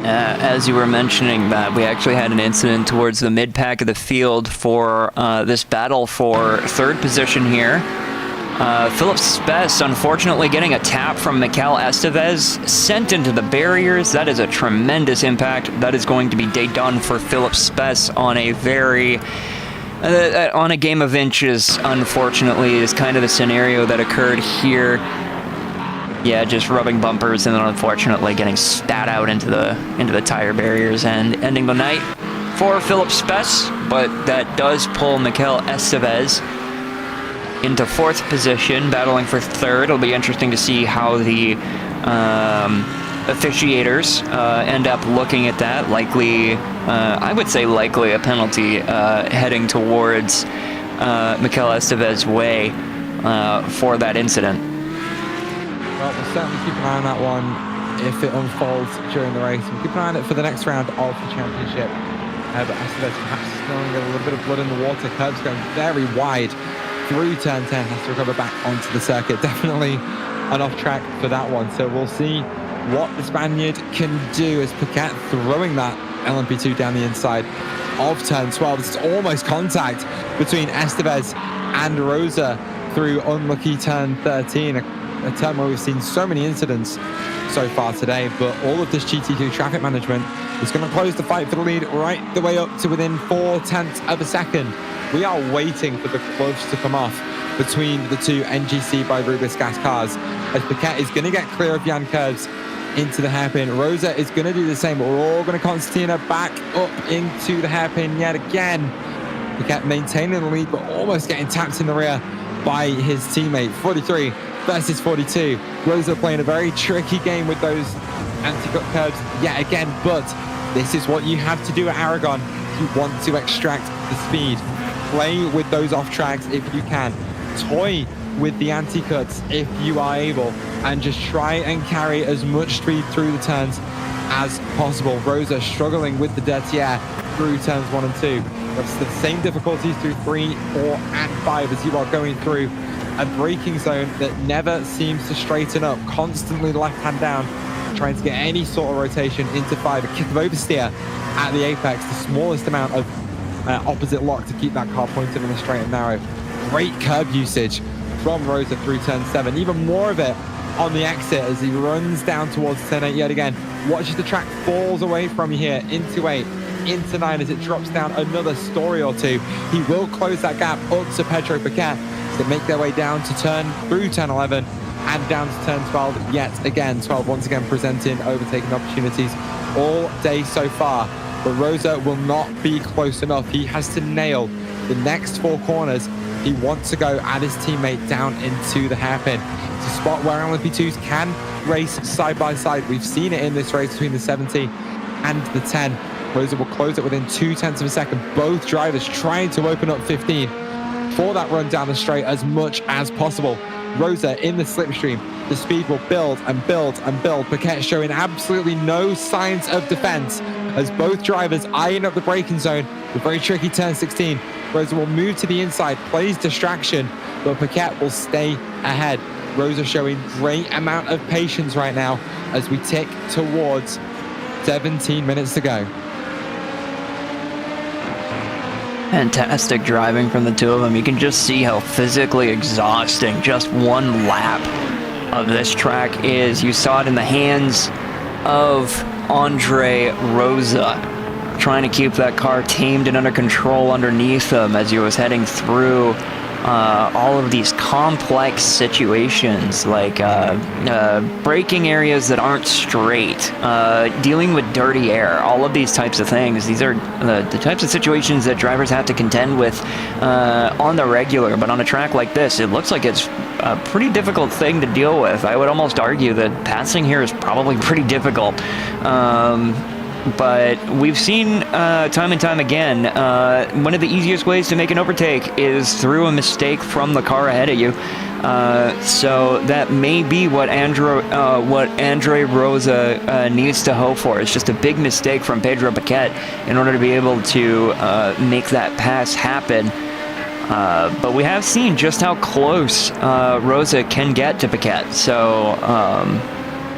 As you were mentioning, Matt, we actually had an incident towards the mid-pack of the field for this battle for 3rd position here. Philip Spess, unfortunately, getting a tap from Mikel Estevez, sent into the barriers. That is a tremendous impact. That is going to be day done for Philip Spess on a very... on a game of inches, unfortunately, is kind of the scenario that occurred here. Yeah, just rubbing bumpers and then unfortunately getting spat out into the tire barriers and ending the night for Philip Spess. But that does pull Mikel Estevez into 4th position, battling for 3rd. It'll be interesting to see how the officiators end up looking at that. Likely, I would say likely a penalty heading towards Mikel Estevez's way for that incident. Well, we'll certainly keep an eye on that one if it unfolds during the race. We'll keep an eye on it for the next round of the championship. But Estevez perhaps smelling a little bit of blood in the water. Curbs going very wide through turn 10. Has to recover back onto the circuit. Definitely an off track for that one. So we'll see what the Spaniard can do as Piquet throwing that LMP2 down the inside of turn 12. It's almost contact between Estevez and Rosa through unlucky turn 13. A turn where we've seen so many incidents so far today, but all of this GT2 traffic management is going to close the fight for the lead right the way up to within 0.4 of a second. We are waiting for the gloves to come off between the 2 NGC by Rubis gas cars, as Piquet is going to get clear of Jan Curves into the hairpin. Rosa is going to do the same, but we're all going to Constantina back up into the hairpin yet again. Piquet maintaining the lead, but almost getting tapped in the rear by his teammate. 43 versus 42. Rosa playing a very tricky game with those anti-cut curves yet again, but this is what you have to do at Aragon if you want to extract the speed. Play with those off tracks if you can. Toy with the anti-cuts if you are able, and just try and carry as much speed through the turns as possible. Rosa struggling with the dirty air through turns 1 and 2. That's the same difficulties through 3, 4, and 5 as you are going through a braking zone that never seems to straighten up. Constantly left hand down, trying to get any sort of rotation into 5. A kick of oversteer at the apex, the smallest amount of opposite lock to keep that car pointed on the straight and narrow. Great curb usage from Rosa through turn 7. Even more of it on the exit as he runs down towards turn 8 yet again. Watches the track falls away from you here into 8, into 9 as it drops down another story or 2. He will close that gap up to Pedro Piquet. They make their way down to through turn 11 and down to turn 12 yet again. 12 once again presenting overtaking opportunities all day so far. But Rosa will not be close enough. He has to nail the next 4 corners. He wants to go add his teammate down into the hairpin. It's a spot where LMP2s can race side by side. We've seen it in this race between the 70 and the 10. Rosa will close it within 0.2 of a second. Both drivers trying to open up 15 for that run down the straight as much as possible. Rosa in the slipstream. The speed will build and build and build. Paquette showing absolutely no signs of defense as both drivers eyeing up the braking zone. The very tricky turn 16. Rosa will move to the inside, plays distraction, but Paquette will stay ahead. Rosa showing great amount of patience right now as we tick towards 17 minutes to go. Fantastic driving from the two of them. You can just see how physically exhausting just one lap of this track is. You saw it in the hands of Andre Rosa, trying to keep that car tamed and under control underneath him as he was heading through all of these complex situations, like braking areas that aren't straight, dealing with dirty air, all of these types of things. These are the types of situations that drivers have to contend with on the regular, but on a track like this, it looks like it's a pretty difficult thing to deal with. I would almost argue that passing here is probably pretty difficult. But we've seen time and time again, one of the easiest ways to make an overtake is through a mistake from the car ahead of you. So that may be what Andre Rosa needs to hope for. It's just a big mistake from Pedro Paquette in order to be able to make that pass happen. But we have seen just how close Rosa can get to Paquette. So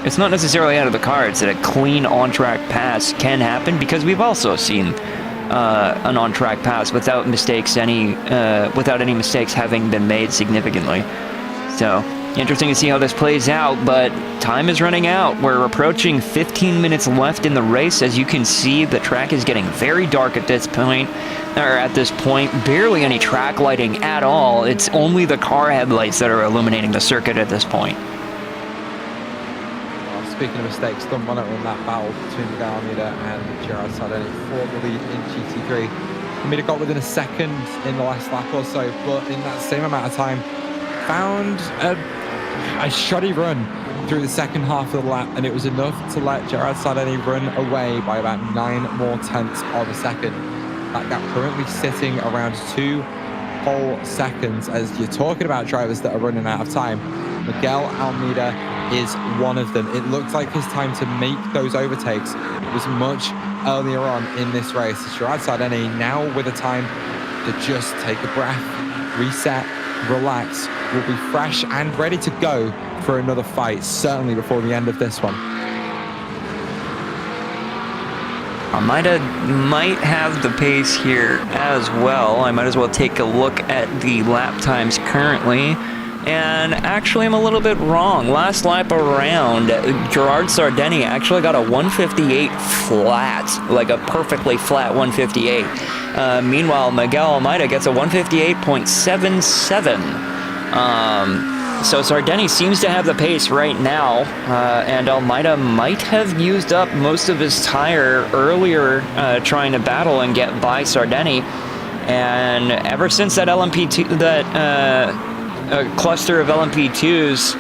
it's not necessarily out of the cards that a clean on-track pass can happen, because we've also seen an on-track pass without any mistakes having been made significantly. So interesting to see how this plays out, but time is running out. We're approaching 15 minutes left in the race. As you can see, the track is getting very dark at this point. Barely any track lighting at all. It's only the car headlights that are illuminating the circuit at this point. Speaking of mistakes, done one in that battle between Miguel Almeida and Gerard Sardini for the lead in GT3. Almeida got within a second in the last lap or so, but in that same amount of time, found a shoddy run through the second half of the lap, and it was enough to let Gerard Sardini run away by about 9 more tenths of a second. That gap currently sitting around 2 whole seconds. As you're talking about drivers that are running out of time, Miguel Almeida is one of them. It looks like his time to make those overtakes was much earlier on in this race. Gerard Sardini now with a time to just take a breath, reset, relax, will be fresh and ready to go for another fight, certainly before the end of this one. Almeida might have the pace here as well. I might as well take a look at the lap times currently. And actually, I'm a little bit wrong. Last lap around, Gerard Sardini actually got a 158 flat, like a perfectly flat 158. Meanwhile, Miguel Almeida gets a 158.77. So Sardini seems to have the pace right now, and Almeida might have used up most of his tire earlier trying to battle and get by Sardini. And ever since that LMP2, a cluster of LMP2s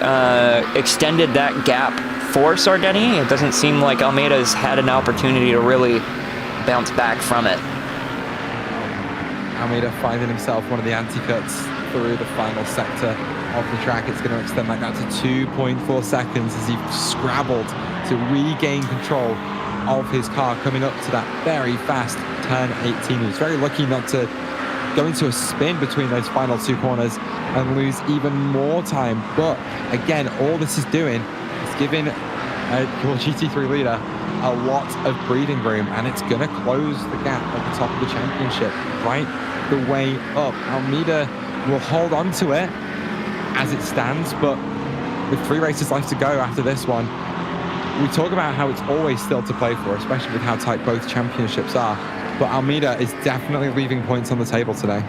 extended that gap for Sardini, it doesn't seem like Almeida's had an opportunity to really bounce back from it. Almeida finding himself one of the anti-cuts through the final sector of the track. It's going to extend that gap to 2.4 seconds as he scrabbled to regain control of his car coming up to that very fast turn 18. He was very lucky not to go into a spin between those final 2 corners and lose even more time. But again, all this is doing is giving your GT3 leader a lot of breathing room, and it's going to close the gap at the top of the championship right the way up. Almeida will hold on to it as it stands, but with 3 races left to go after this one, we talk about how it's always still to play for, especially with how tight both championships are. But Almeida is definitely leaving points on the table today.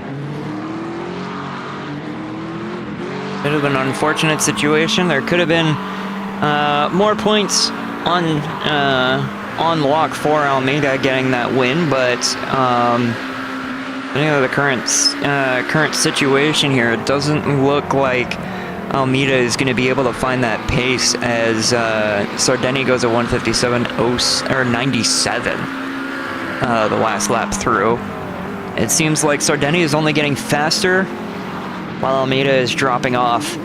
Bit of an unfortunate situation. There could have been more points on lock for Almeida getting that win, but the current situation here, it doesn't look like Almeida is going to be able to find that pace as Sardeni goes at 157.97 the last lap through. It seems like Sardeni is only getting faster while Almeida is dropping off.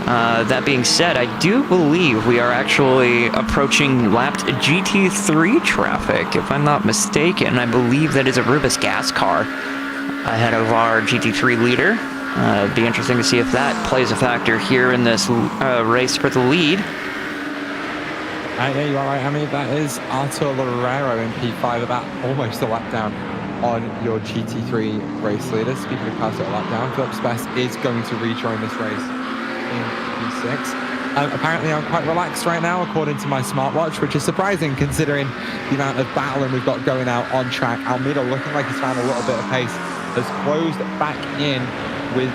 That being said, I do believe we are actually approaching lapped GT3 traffic, if I'm not mistaken. I believe that is a Rubis gas car ahead of our GT3 leader. It'd be interesting to see if that plays a factor here in this race for the lead. Yeah, you are right, Amy. That is Artur Loureiro in P5, about almost a lap down on your GT3 race leader. Speaking of past a lap down, Philip Best is going to rejoin this race in P6. Apparently I'm quite relaxed right now according to my smartwatch, which is surprising considering the amount of battling we've got going out on track. Almeida looking like he's found a little bit of pace, has closed back in with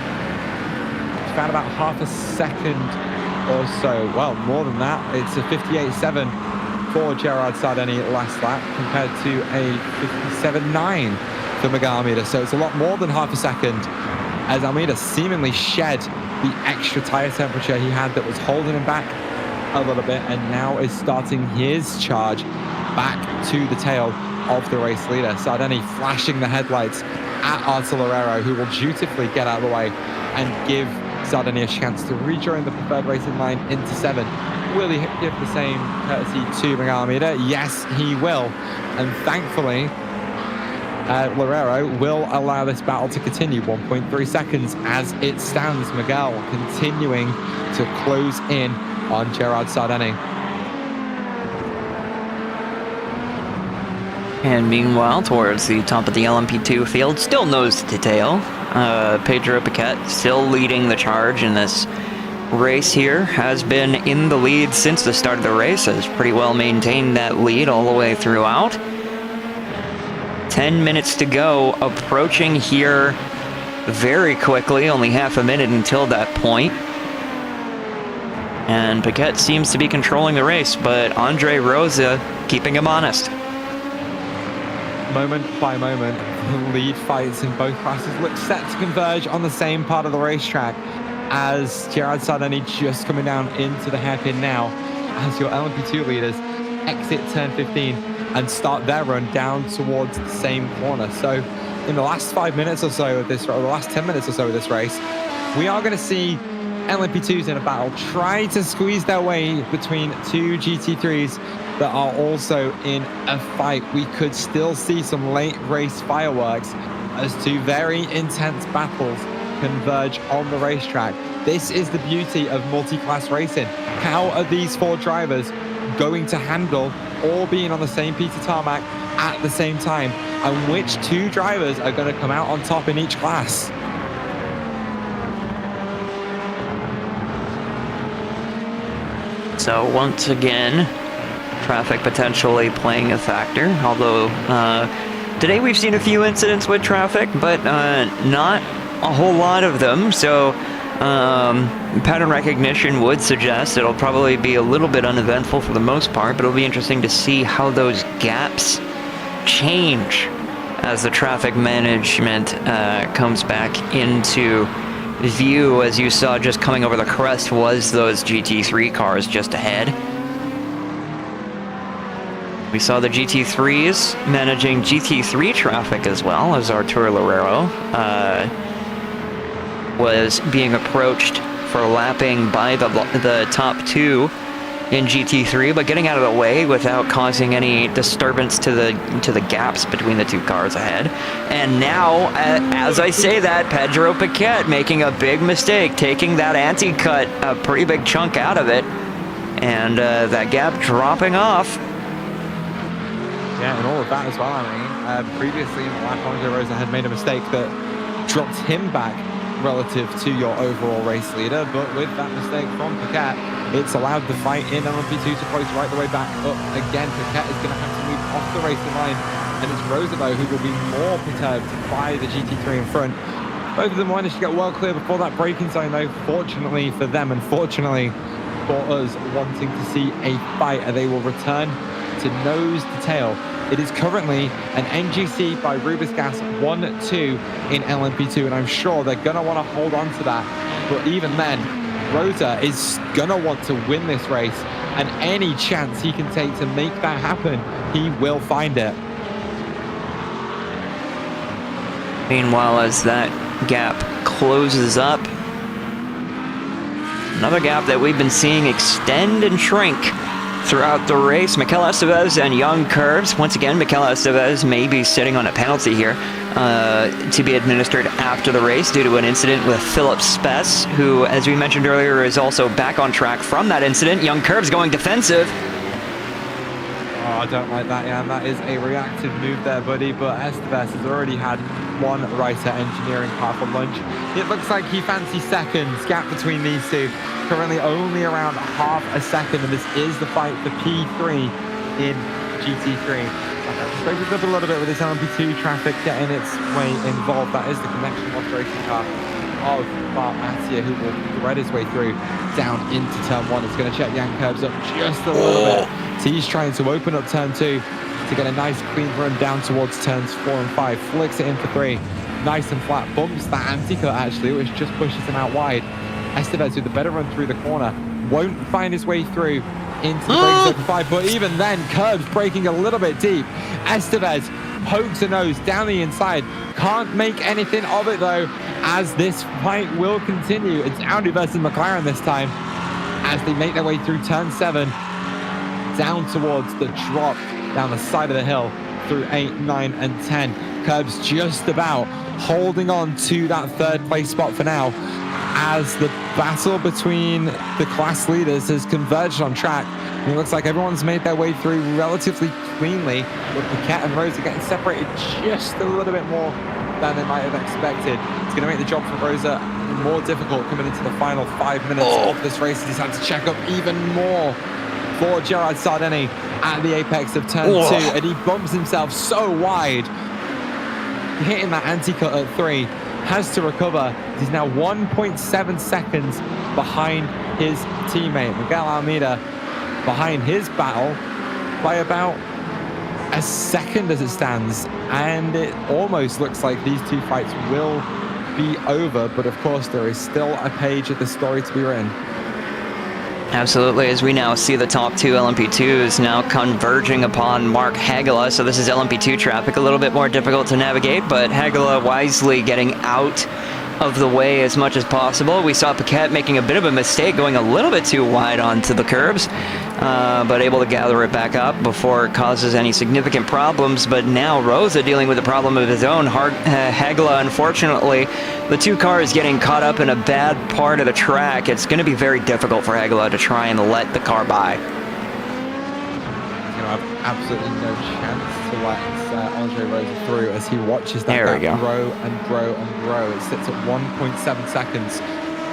found about half a second or so. Well, more than that. It's a 58.7 for Gerard Sardeni last lap compared to a 57.9 for Miguel Almeida. So it's a lot more than half a second as Almeida seemingly shed the extra tire temperature he had that was holding him back a little bit, and now is starting his charge back to the tail of the race leader. Sardeni flashing the headlights at Artur Loureiro, who will dutifully get out of the way and give Sardeni a chance to rejoin the preferred racing line into 7. Will he give the same courtesy to Miguel Almeida? Yes, he will. And thankfully, Loureiro will allow this battle to continue. 1.3 seconds as it stands. Miguel continuing to close in on Gerard Sardeni. And meanwhile, towards the top of the LMP2 field, still nose to tail, Pedro Piquet still leading the charge in this race here, has been in the lead since the start of the race, has pretty well maintained that lead all the way throughout. 10 minutes to go, approaching here very quickly, only half a minute until that point. And Piquet seems to be controlling the race, but Andre Rosa keeping him honest. Moment by moment, the lead fights in both classes look set to converge on the same part of the racetrack as Gerard Sardeni just coming down into the hairpin now as your LMP2 leaders exit turn 15 and start their run down towards the same corner. So in the last 5 minutes or so of this, or the last 10 minutes or so of this race, we are going to see LMP2s in a battle try to squeeze their way between two GT3s that are also in a fight. We could still see some late race fireworks as two very intense battles converge on the racetrack. This is the beauty of multi-class racing. How are these four drivers going to handle all being on the same piece of tarmac at the same time? And which two drivers are going to come out on top in each class? So once again, traffic potentially playing a factor, although today we've seen a few incidents with traffic, but not a whole lot of them. So pattern recognition would suggest it'll probably be a little bit uneventful for the most part, but it'll be interesting to see how those gaps change as the traffic management comes back into view. As you saw just coming over the crest was those GT3 cars just ahead. We saw the GT3s managing GT3 traffic as well as Artur Loureiro was being approached for lapping by the top two in GT3, but getting out of the way without causing any disturbance to the gaps between the two cars ahead. And now, as I say that, Pedro Piquet making a big mistake, taking that anti-cut, a pretty big chunk out of it, and that gap dropping off. Yeah, and all of that as well, I mean, previously in the lap, Andre Rosa had made a mistake that dropped him back relative to your overall race leader, but with that mistake from Piquet, it's allowed the fight in LMP2 to close right the way back up again. Piquet is going to have to move off the racing line, and it's Rosa, though, who will be more perturbed by the GT3 in front Both of them managed to get well clear before that braking zone, though. Fortunately for them, and fortunately for us wanting to see a fight, they will return to nose to tail. It is currently an NGC by Rubis Gas 1-2 in LMP2, and I'm sure they're going to want to hold on to that. But even then, Rosa is going to want to win this race, and any chance he can take to make that happen, he will find it. Meanwhile, as that gap closes up, another gap that we've been seeing extend and shrink throughout the race. Mikel Estevez and Young Curves. Once again, Mikel Estevez may be sitting on a penalty here to be administered after the race due to an incident with Philip Spess, who, as we mentioned earlier, is also back on track from that incident. Young Curves going defensive. Oh, I don't like that, Jan. That is a reactive move there, buddy. But Estevez has already had one Reiter engineering car for lunch. It looks like he fancies seconds. Gap between these two currently only around half a second, and this is the fight for P3 in GT3. I've spoken up a little bit with this LMP2 traffic getting its way involved. That is the connection loss racing car of Mark Mattia, who will thread his way through down into turn 1. It's going to check Jan Curbs up just a little bit. So he's trying to open up turn 2 to get a nice clean run down towards turns 4 and 5. Flicks it in for 3. Nice and flat. Bumps that anti-cut actually, which just pushes him out wide. Estevez with the better run through the corner won't find his way through into the braking zone for 5, but even then, Curbs braking a little bit deep. Estevez pokes a nose down the inside. Can't make anything of it though, as this fight will continue. It's Audi versus McLaren this time, as they make their way through turn 7, down towards the drop, down the side of the hill, through 8, 9, and 10. Curbs just about holding on to that third place spot for now, as the battle between the class leaders has converged on track. And it looks like everyone's made their way through relatively cleanly, with Paquette and Rosa getting separated just a little bit more than they might have expected. It's going to make the job for Rosa more difficult coming into the final 5 minutes of this race. He's had to check up even more for Gerard Sardeni at the apex of turn 2, and he bumps himself so wide, hitting that anti-cut at 3. Has to recover. He's now 1.7 seconds behind his teammate Miguel Almeida, behind his battle by about a second as it stands, and it almost looks like these two fights will be over, but of course there is still a page of the story to be written. Absolutely, as we now see the top two LMP2s now converging upon Mark Hagela. So this is LMP2 traffic, a little bit more difficult to navigate, but Hagela wisely getting out of the way as much as possible. We saw Paquette making a bit of a mistake, going a little bit too wide onto the curbs, but able to gather it back up before it causes any significant problems. But now Rosa dealing with a problem of his own. Hagela, unfortunately, the two cars getting caught up in a bad part of the track. It's going to be very difficult for Hagela to try and let the car by. He's going to have absolutely no chance to let Andre Rosa through as he watches that gap grow and grow and grow. It sits at 1.7 seconds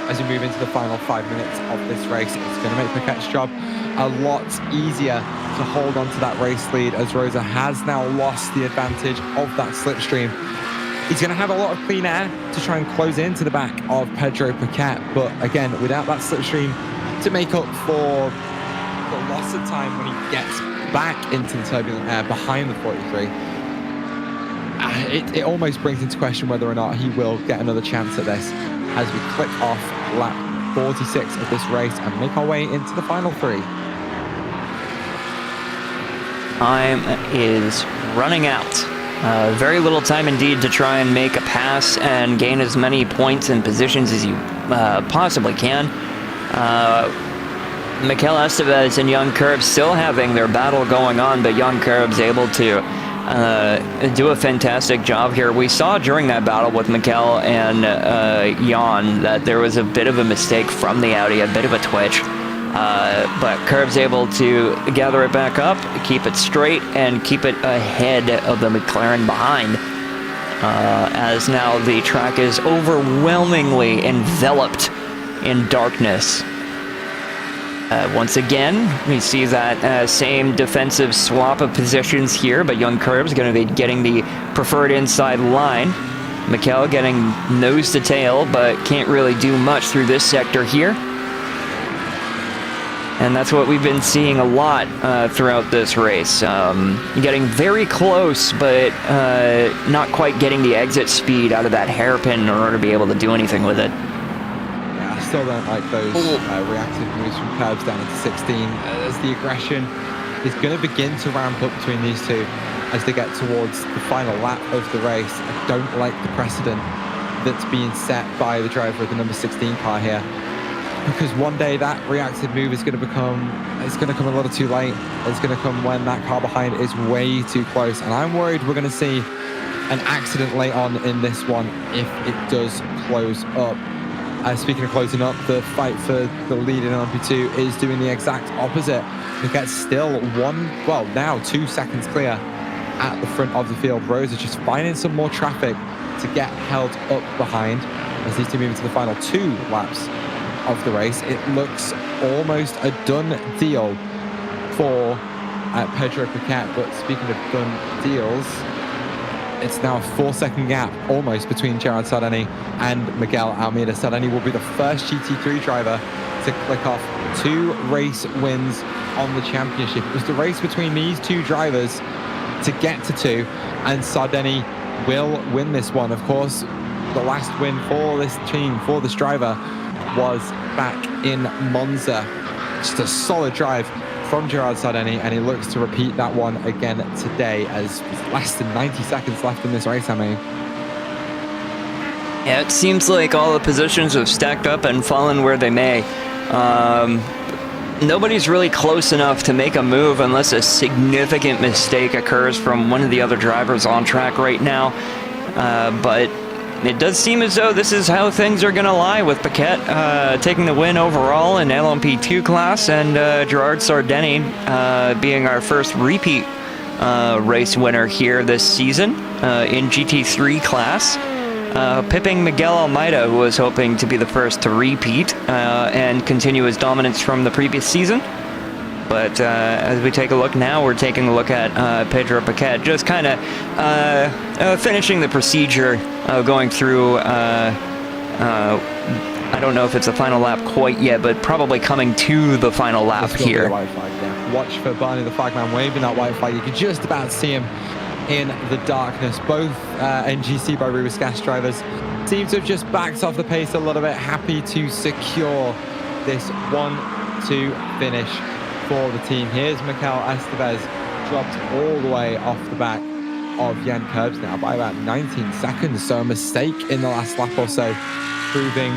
as we move into the final 5 minutes of this race. It's going to make Paquette's job a lot easier to hold on to that race lead, as Rosa has now lost the advantage of that slipstream. He's going to have a lot of clean air to try and close into the back of Pedro Paquette, but again, without that slipstream to make up for the loss of time when he gets back into the turbulent air behind the 43, it almost brings into question whether or not he will get another chance at this, as we click off lap 46 of this race and make our way into the final 3. Time is running out. Very little time indeed to try and make a pass and gain as many points and positions as you possibly can. Mikel Estevez and Young Curbs still having their battle going on, but Young Curbs able to do a fantastic job here. We saw during that battle with Mikel and Jan that there was a bit of a mistake from the Audi, a bit of a twitch. But Curbs able to gather it back up, keep it straight, and keep it ahead of the McLaren behind. As now the track is overwhelmingly enveloped in darkness. Once again, we see that same defensive swap of positions here, but Young Curbs going to be getting the preferred inside line. Mikel getting nose to tail, but can't really do much through this sector here. And that's what we've been seeing a lot throughout this race. Getting very close, but not quite getting the exit speed out of that hairpin in order to be able to do anything with it. Yeah, I still don't like those reactive moves from Curbs down into 16, as the aggression is going to begin to ramp up between these two as they get towards the final lap of the race. I don't like the precedent that's being set by the driver of the number 16 car here, because one day that reactive move is going to come a little too late. It's going to come when that car behind is way too close, and I'm worried we're going to see an accident late on in this one if it does close up. Speaking of closing up, the fight for the lead in LMP2 is doing the exact opposite. It gets still now 2 seconds clear at the front of the field. Rose is just finding some more traffic to get held up behind as these two move into the final 2 laps of the race. It looks almost a done deal for Pedro Piquet, but speaking of done deals, it's now a 4-second gap almost between Gerard Sardeni and Miguel Almeida. Sardeni will be the first GT3 driver to click off 2 race wins on the championship. It was the race between these 2 drivers to get to 2, and Sardeni will win this one. Of course, the last win for this team, for this driver, was back in Monza. Just a solid drive from Gerard Sardeni, and he looks to repeat that one again today, as less than 90 seconds left in this race, I mean. Yeah, it seems like all the positions have stacked up and fallen where they may. Nobody's really close enough to make a move unless a significant mistake occurs from one of the other drivers on track right now. But it does seem as though this is how things are going to lie, with Piquet taking the win overall in LMP2 class, and Gerard Sardeni being our first repeat race winner here this season in GT3 class. Pipping Miguel Almeida, who was hoping to be the first to repeat and continue his dominance from the previous season. But as we take a look now, we're taking a look at Pedro Piquet, just kind of finishing the procedure, going through, I don't know if it's the final lap quite yet, but probably coming to the final lap here. White flag, yeah. Watch for Barney the flagman waving that white flag. You can just about see him in the darkness. Both NGC by Rubus gas drivers seem to have just backed off the pace a little bit, happy to secure this 1-2 finish for the team. Here's Mikel Estevez, dropped all the way off the back of Jan Curbs now by about 19 seconds. So a mistake in the last lap or so, proving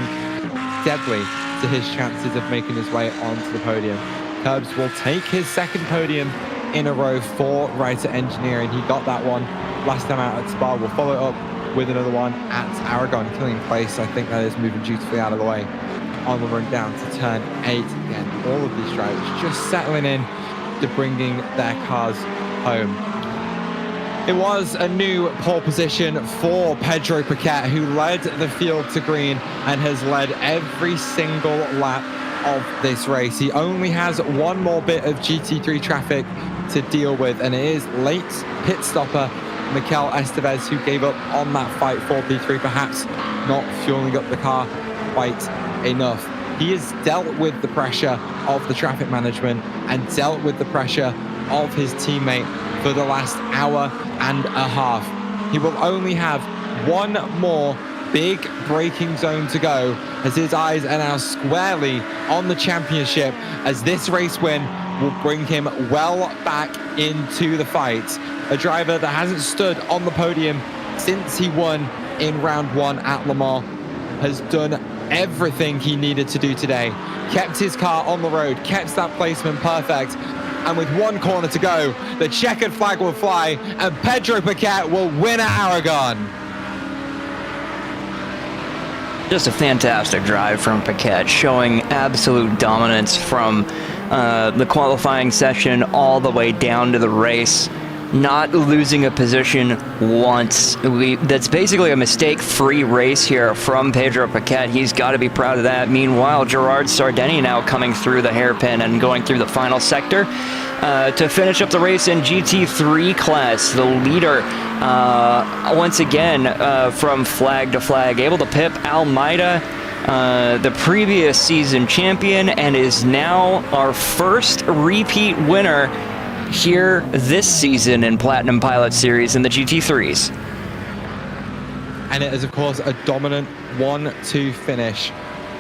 deadly to his chances of making his way onto the podium. Curbs will take his second podium in a row for Writer Engineering. He got that one last time out at Spa. We'll follow it up with another one at Aragon, killing place. I think that is moving dutifully out of the way on the run down to turn 8. Again, all of these drivers just settling in to bringing their cars home. It was a new pole position for Pedro Piquet, who led the field to green and has led every single lap of this race. He only has one more bit of GT3 traffic to deal with, and it is late pit stopper Mikel Estevez who gave up on that fight for P3, perhaps not fueling up the car quite enough. He has dealt with the pressure of the traffic management and dealt with the pressure of his teammate for the last hour and a half. He will only have one more big braking zone to go, as his eyes are now squarely on the championship, as this race win will bring him well back into the fight. A driver that hasn't stood on the podium since he won in round 1 at Le Mans has done everything he needed to do today. Kept his car on the road, kept that placement perfect, and with one corner to go, the checkered flag will fly and Pedro Piquet will win at Aragon. Just a fantastic drive from Piquet, showing absolute dominance from the qualifying session all the way down to the race. Not losing a position once. That's basically a mistake-free race here from Pedro Piquet. He's got to be proud of that. Meanwhile, Gerard Sardeni now coming through the hairpin and going through the final sector. to finish up the race in GT3 class. The leader, once again, from flag to flag, able to pip Almeida, the previous season champion, and is now our first repeat winner here this season in Platinum Pilot Series in the GT3s. And it is, of course, a dominant 1-2 finish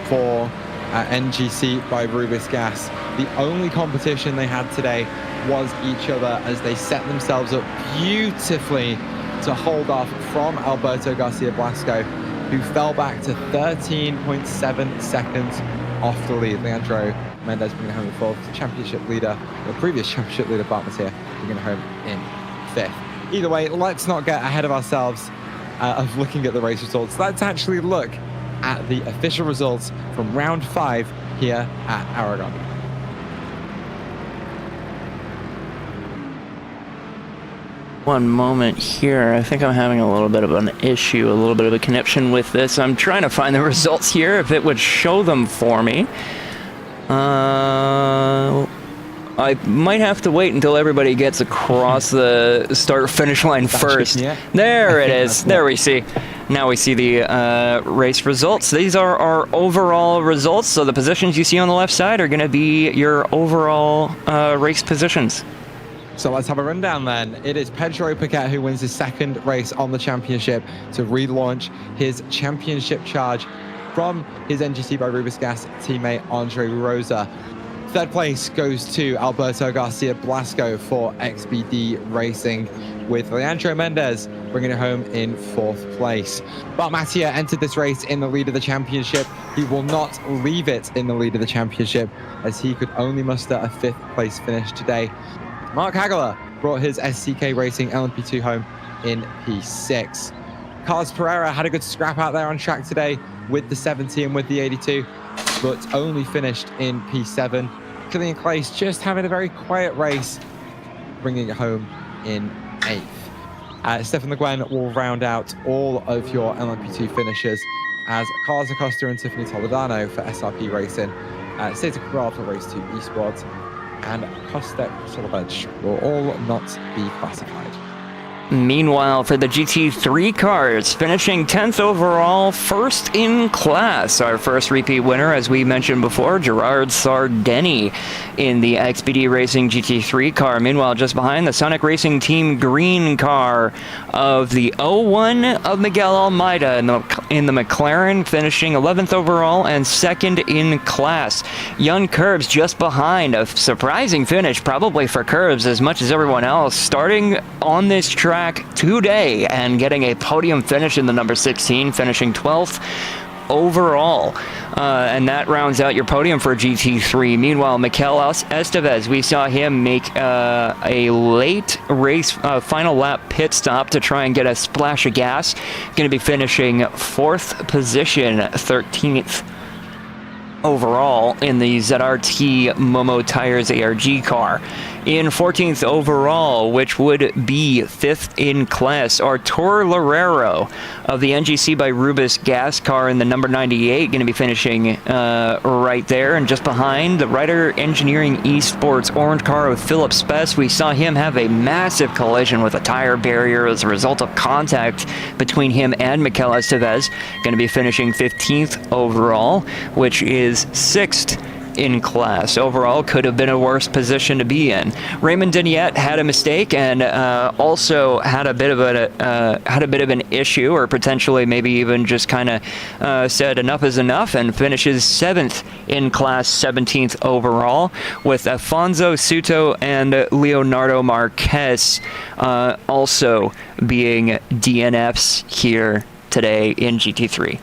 for NGC by Rubis Gas. The only competition they had today was each other as they set themselves up beautifully to hold off from Alberto Garcia Blasco, who fell back to 13.7 seconds off the lead. Leandro Mendez bringing home the fourth. Championship leader, the previous championship leader, Bart Mattia, bringing home in fifth. Either way, let's not get ahead of ourselves of looking at the race results. Let's actually look at the official results from round 5 here at Aragon. One moment here. I think I'm having a little bit of an issue, a little bit of a connection with this. I'm trying to find the results here, if it would show them for me. I might have to wait until everybody gets across the start-finish line first. There it is. There we see. Now we see the race results. These are our overall results. So the positions you see on the left side are going to be your overall race positions. So let's have a rundown then. It is Pedro Piquet who wins his second race on the championship to relaunch his championship charge from his NGC by Rubis Gas teammate Andre Rosa. Third place goes to Alberto Garcia Blasco for XBD Racing, with Leandro Mendez bringing it home in fourth place. Bart Mattia entered this race in the lead of the championship. He will not leave it in the lead of the championship, as he could only muster a fifth place finish today. Mark Hagler brought his SCK Racing LMP2 home in P6. Carlos Pereira had a good scrap out there on track today with the 70 and with the 82, but only finished in P7. Killian Claes just having a very quiet race, bringing it home in 8th. Stefan Le Guen will round out all of your LMP2 finishers, as Carlos Acosta and Tiffany Toledano for SRP Racing, Seta Corral for Race 2 Esports, and Kostek Solobej will all not be classified. Meanwhile, for the GT3 cars, finishing 10th overall, first in class, our first repeat winner, as we mentioned before, Gerard Sardeni in the XBD Racing GT3 car. Meanwhile, just behind, the Sonic Racing Team green car of the 01 of Miguel Almeida in the McLaren, finishing 11th overall and second in class. Jan Curbs just behind, a surprising finish, probably for Curbs as much as everyone else, starting on this track today and getting a podium finish in the number 16, finishing 12th overall. And that rounds out your podium for GT3. Meanwhile, Mikel Estevez, we saw him make a late race final lap pit stop to try and get a splash of gas. Going to be finishing 4th position, 13th overall in the ZRT Momo Tires ARG car. In 14th overall, which would be 5th in class, Artur Loureiro of the NGC by Rubis Gas car in the number 98, going to be finishing right there. And just behind, the Ryder Engineering Esports orange car of Philip Spess. We saw him have a massive collision with a tire barrier as a result of contact between him and Mikel Estevez. Going to be finishing 15th overall, which is 6th in class. Overall, could have been a worse position to be in. Raymond Deniette had a mistake and also had a bit of an issue, or potentially maybe even just kind of said enough is enough, and finishes 7th in class, 17th overall, with Afonso Suto and Leonardo Marquez also being DNFs here today in GT3.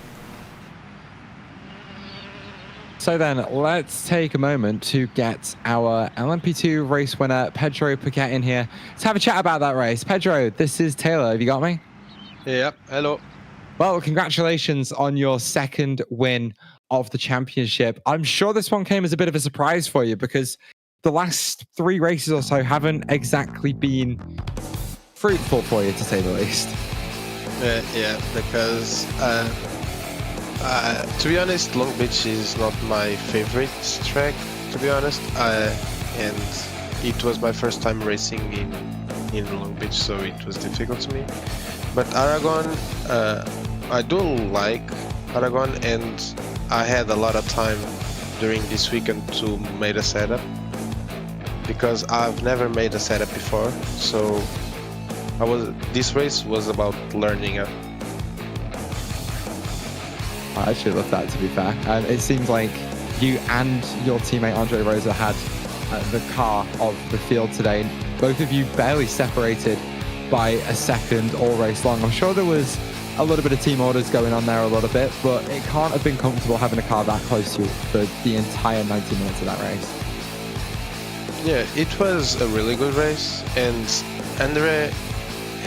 So then, let's take a moment to get our LMP2 race winner, Pedro Piquet, in here. Let's have a chat about that race. Pedro, this is Taylor. Have you got me? Yep. Hello. Well, congratulations on your second win of the championship. I'm sure this one came as a bit of a surprise for you, because the last 3 races or so haven't exactly been fruitful for you, to say the least. Yeah, because to be honest, Long Beach is not my favorite track, to be honest. And it was my first time racing in Long Beach, so it was difficult to me. But Aragon, I do like Aragon, and I had a lot of time during this weekend to make a setup, because I've never made a setup before, so this race was about learning it. I actually love that, to be fair. It seems like you and your teammate Andre Rosa had the car of the field today. Both of you barely separated by a second all race long. I'm sure there was a little bit of team orders going on there a little bit, but it can't have been comfortable having a car that close to you for the entire 90 minutes of that race. Yeah, it was a really good race, and Andre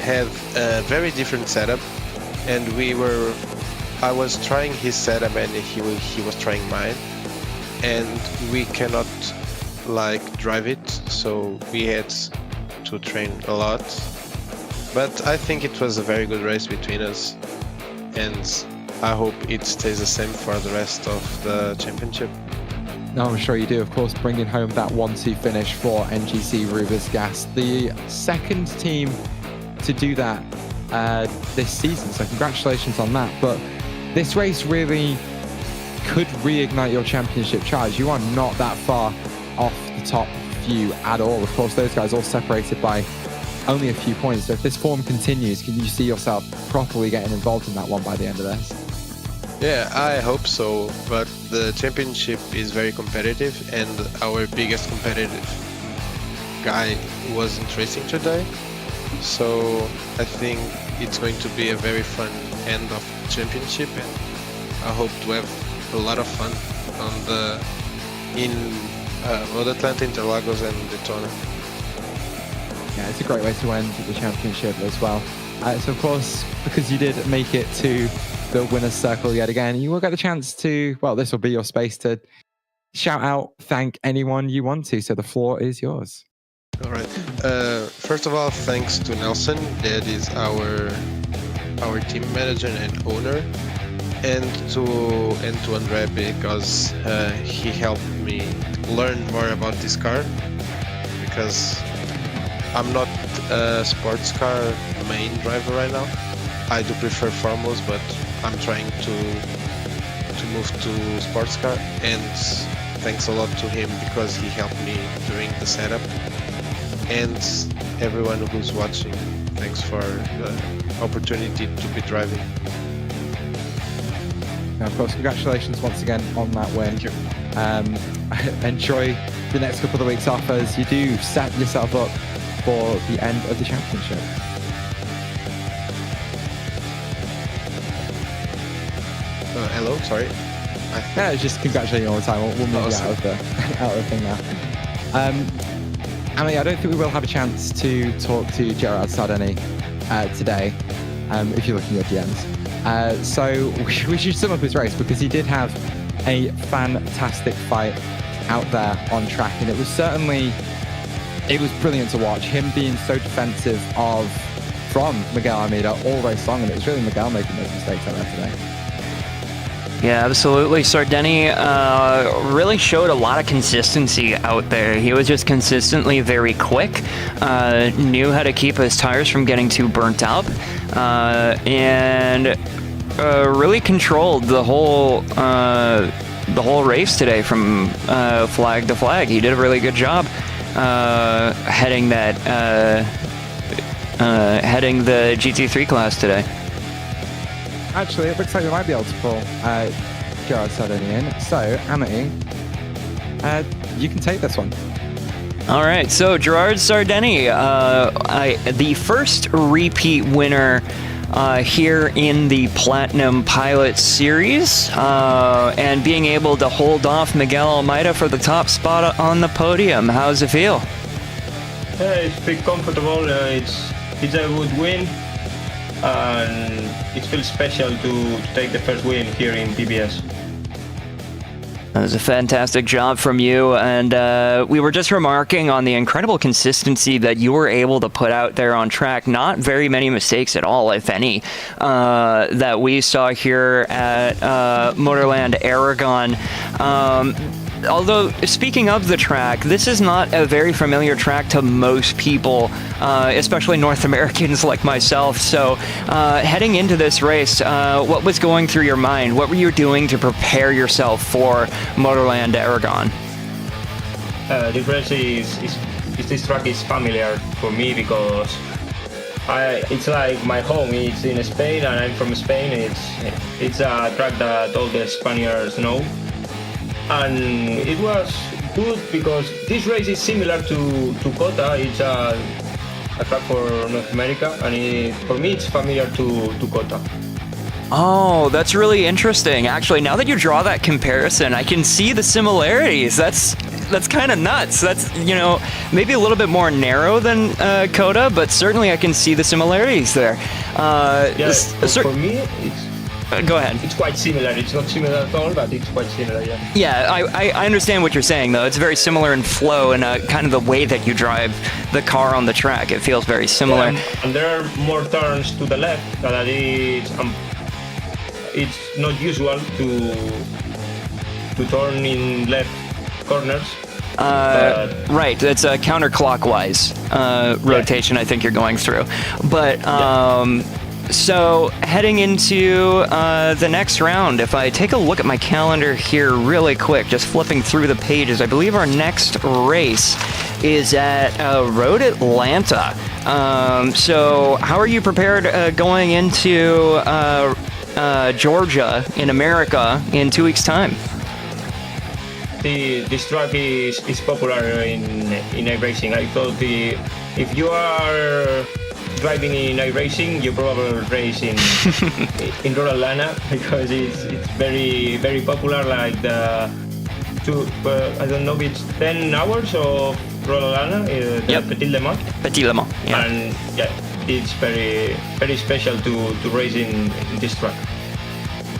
had a very different setup, and I was trying his setup and he was trying mine, and we cannot drive it, so we had to train a lot. But I think it was a very good race between us, and I hope it stays the same for the rest of the championship. No, I'm sure you do. Of course, bringing home that 1-2 finish for NGC Rubis Gas, the second team to do that this season, so congratulations on that. But this race really could reignite your championship charge. You are not that far off the top few at all. Of course, those guys all separated by only a few points. So if this form continues, can you see yourself properly getting involved in that one by the end of this? Yeah, I hope so, but the championship is very competitive, and our biggest competitive guy wasn't racing today. So I think it's going to be a very fun end of the championship, and I hope to have a lot of fun in Motorland, Interlagos and Daytona. Yeah, it's a great way to end the championship as well. So of course, because you did make it to the winner's circle yet again, you will get the chance to, well, this will be your space to shout out, thank anyone you want to. So the floor is yours. All right. First of all, thanks to Nelson, that is our team manager and owner, and to Andre, because he helped me learn more about this car, because I'm not a sports car main driver right now. I do prefer formulas, but I'm trying to move to sports car, and thanks a lot to him because he helped me during the setup. And everyone who's watching, thanks for the opportunity to be driving. Now, of course, congratulations once again on that win. Thank you. Enjoy the next couple of weeks off as you do set yourself up for the end of the championship. Hello, sorry. Yeah, it's just congratulating you all the time. We'll move you out of the thing now. Amity, I don't think we will have a chance to talk to Gerard Sardeni today, if you're looking at DMs. So we should sum up his race, because he did have a fantastic fight out there on track, and it was brilliant to watch. Him being so defensive from Miguel Almeida all race long, and it was really Miguel making those mistakes out there today. Yeah, absolutely. Sardeni really showed a lot of consistency out there. He was just consistently very quick, knew how to keep his tires from getting too burnt up, and really controlled the whole race today from flag to flag. He did a really good job heading the GT3 class today. Actually, it looks like we might be able to pull Gerard Sardeni in. So, Amity, you can take this one. All right, so Gerard Sardeni, the first repeat winner here in the Platinum Pilot Series, and being able to hold off Miguel Almeida for the top spot on the podium. How does it feel? Yeah, it's pretty comfortable. It's a good win, and it feels special to take the first win here in PPS. That was a fantastic job from you, and we were just remarking on the incredible consistency that you were able to put out there on track. Not very many mistakes at all, if any, that we saw here at Motorland Aragon. although speaking of the track, this is not a very familiar track to most people, especially North Americans like myself. So heading into this race, what was going through your mind? What were you doing to prepare yourself for Motorland Aragon? This race this track is familiar for me because it's like my home. It's in Spain, and I'm from Spain. It's a track that all the Spaniards know, and it was good because this race is similar to Cota. It's a track for North America, and for me it's familiar to Cota. Oh, that's really interesting. Actually, now that you draw that comparison, I can see the similarities. That's kind of nuts. That's, maybe a little bit more narrow than Coda, but certainly I can see the similarities there. For me, go ahead. It's quite similar. It's not similar at all, but it's quite similar, yeah. Yeah, I understand what you're saying, though. It's very similar in flow and kind of the way that you drive the car on the track. It feels very similar. Yeah, and there are more turns to the left that it's not usual to turn in left corners. Right, it's a counterclockwise rotation. I think you're going through. But so heading into the next round, if I take a look at my calendar here really quick, just flipping through the pages, I believe our next race is at Road Atlanta. So how are you prepared going into Georgia in America in 2 weeks' time? This track is popular in iRacing. I thought if you are driving in iRacing, you probably race in Road Atlanta because it's very, very popular. Like I don't know, it's 10 hours of Road Atlanta, yep. Petit Le Mans. Petit Le Mans, yeah. And yeah, it's very, very special to race in this track.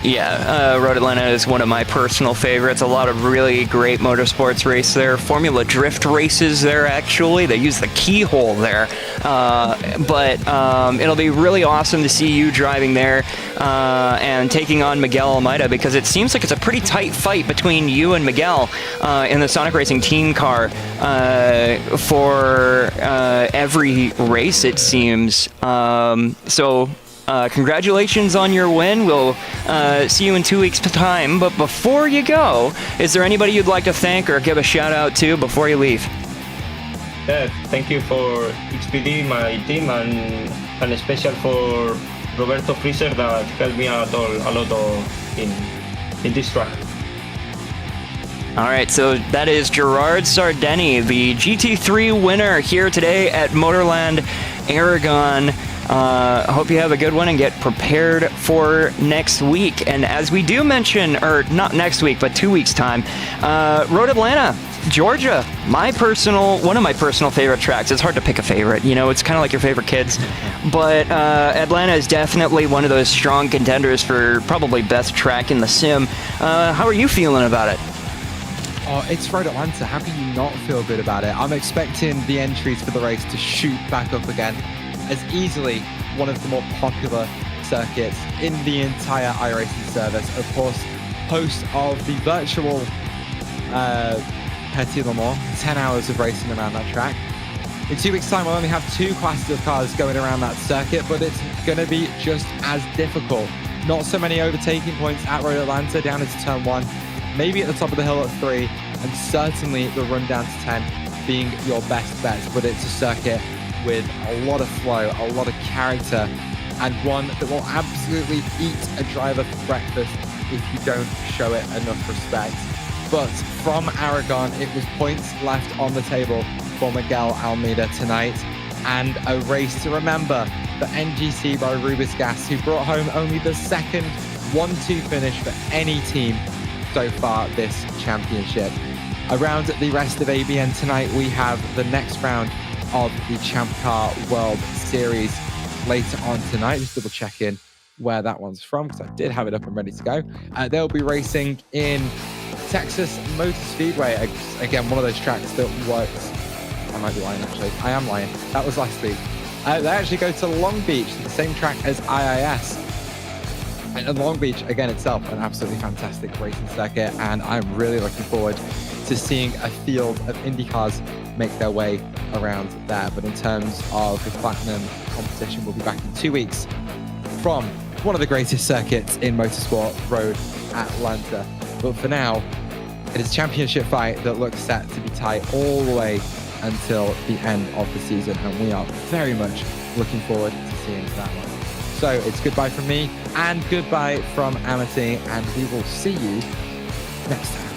Yeah, Road Atlanta is one of my personal favorites. A lot of really great motorsports race there. Formula Drift races there, actually. They use the keyhole there. But it'll be really awesome to see you driving there and taking on Miguel Almeida, because it seems like it's a pretty tight fight between you and Miguel in the Sonic Racing team car for every race, it seems. Congratulations on your win. We'll see you in 2 weeks' time. But before you go, is there anybody you'd like to thank or give a shout out to before you leave? Yeah, thank you for XPD, my team, and especially for Roberto Freezer that helped me out a lot in this track. All right, so that is Gerard Sardeni, the GT3 winner here today at Motorland Aragon. I hope you have a good one and get prepared for next week. And as we do mention, or not next week, but 2 weeks' time, Road Atlanta, Georgia, one of my personal favorite tracks. It's hard to pick a favorite, it's kind of like your favorite kids. But Atlanta is definitely one of those strong contenders for probably best track in the sim. How are you feeling about it? Oh, it's Road Atlanta. How can you not feel good about it? I'm expecting the entries for the race to shoot back up again as easily one of the more popular circuits in the entire iRacing service. Of course, host of the virtual Petit Le Mans, 10 hours of racing around that track. In 2 weeks' time, we'll only have 2 classes of cars going around that circuit, but it's going to be just as difficult. Not so many overtaking points at Road Atlanta down into turn 1, maybe at the top of the hill at 3, and certainly the run down to 10 being your best bet. But it's a circuit with a lot of flow, a lot of character, and one that will absolutely eat a driver for breakfast if you don't show it enough respect. But from Aragon, it was points left on the table for Miguel Almeida tonight, and a race to remember for NGC by Rubis Gas, who brought home only the second 1-2 finish for any team so far this championship. Around the rest of ABN tonight, we have the next round of the Champ Car World Series later on tonight. Just double checking where that one's from, because I did have it up and ready to go. They'll be racing in Texas Motor Speedway. Again, one of those tracks that works. I might be lying, actually. I am lying. That was last week. They actually go to Long Beach, the same track as IIS. And Long Beach, again, itself, an absolutely fantastic racing circuit, and I'm really looking forward to seeing a field of IndyCars make their way around there. But in terms of the Platinum competition, we'll be back in 2 weeks from one of the greatest circuits in motorsport, Road Atlanta. But for now, it is a championship fight that looks set to be tight all the way until the end of the season, and we are very much looking forward to seeing that one. So it's goodbye from me and goodbye from Amity, and we will see you next time.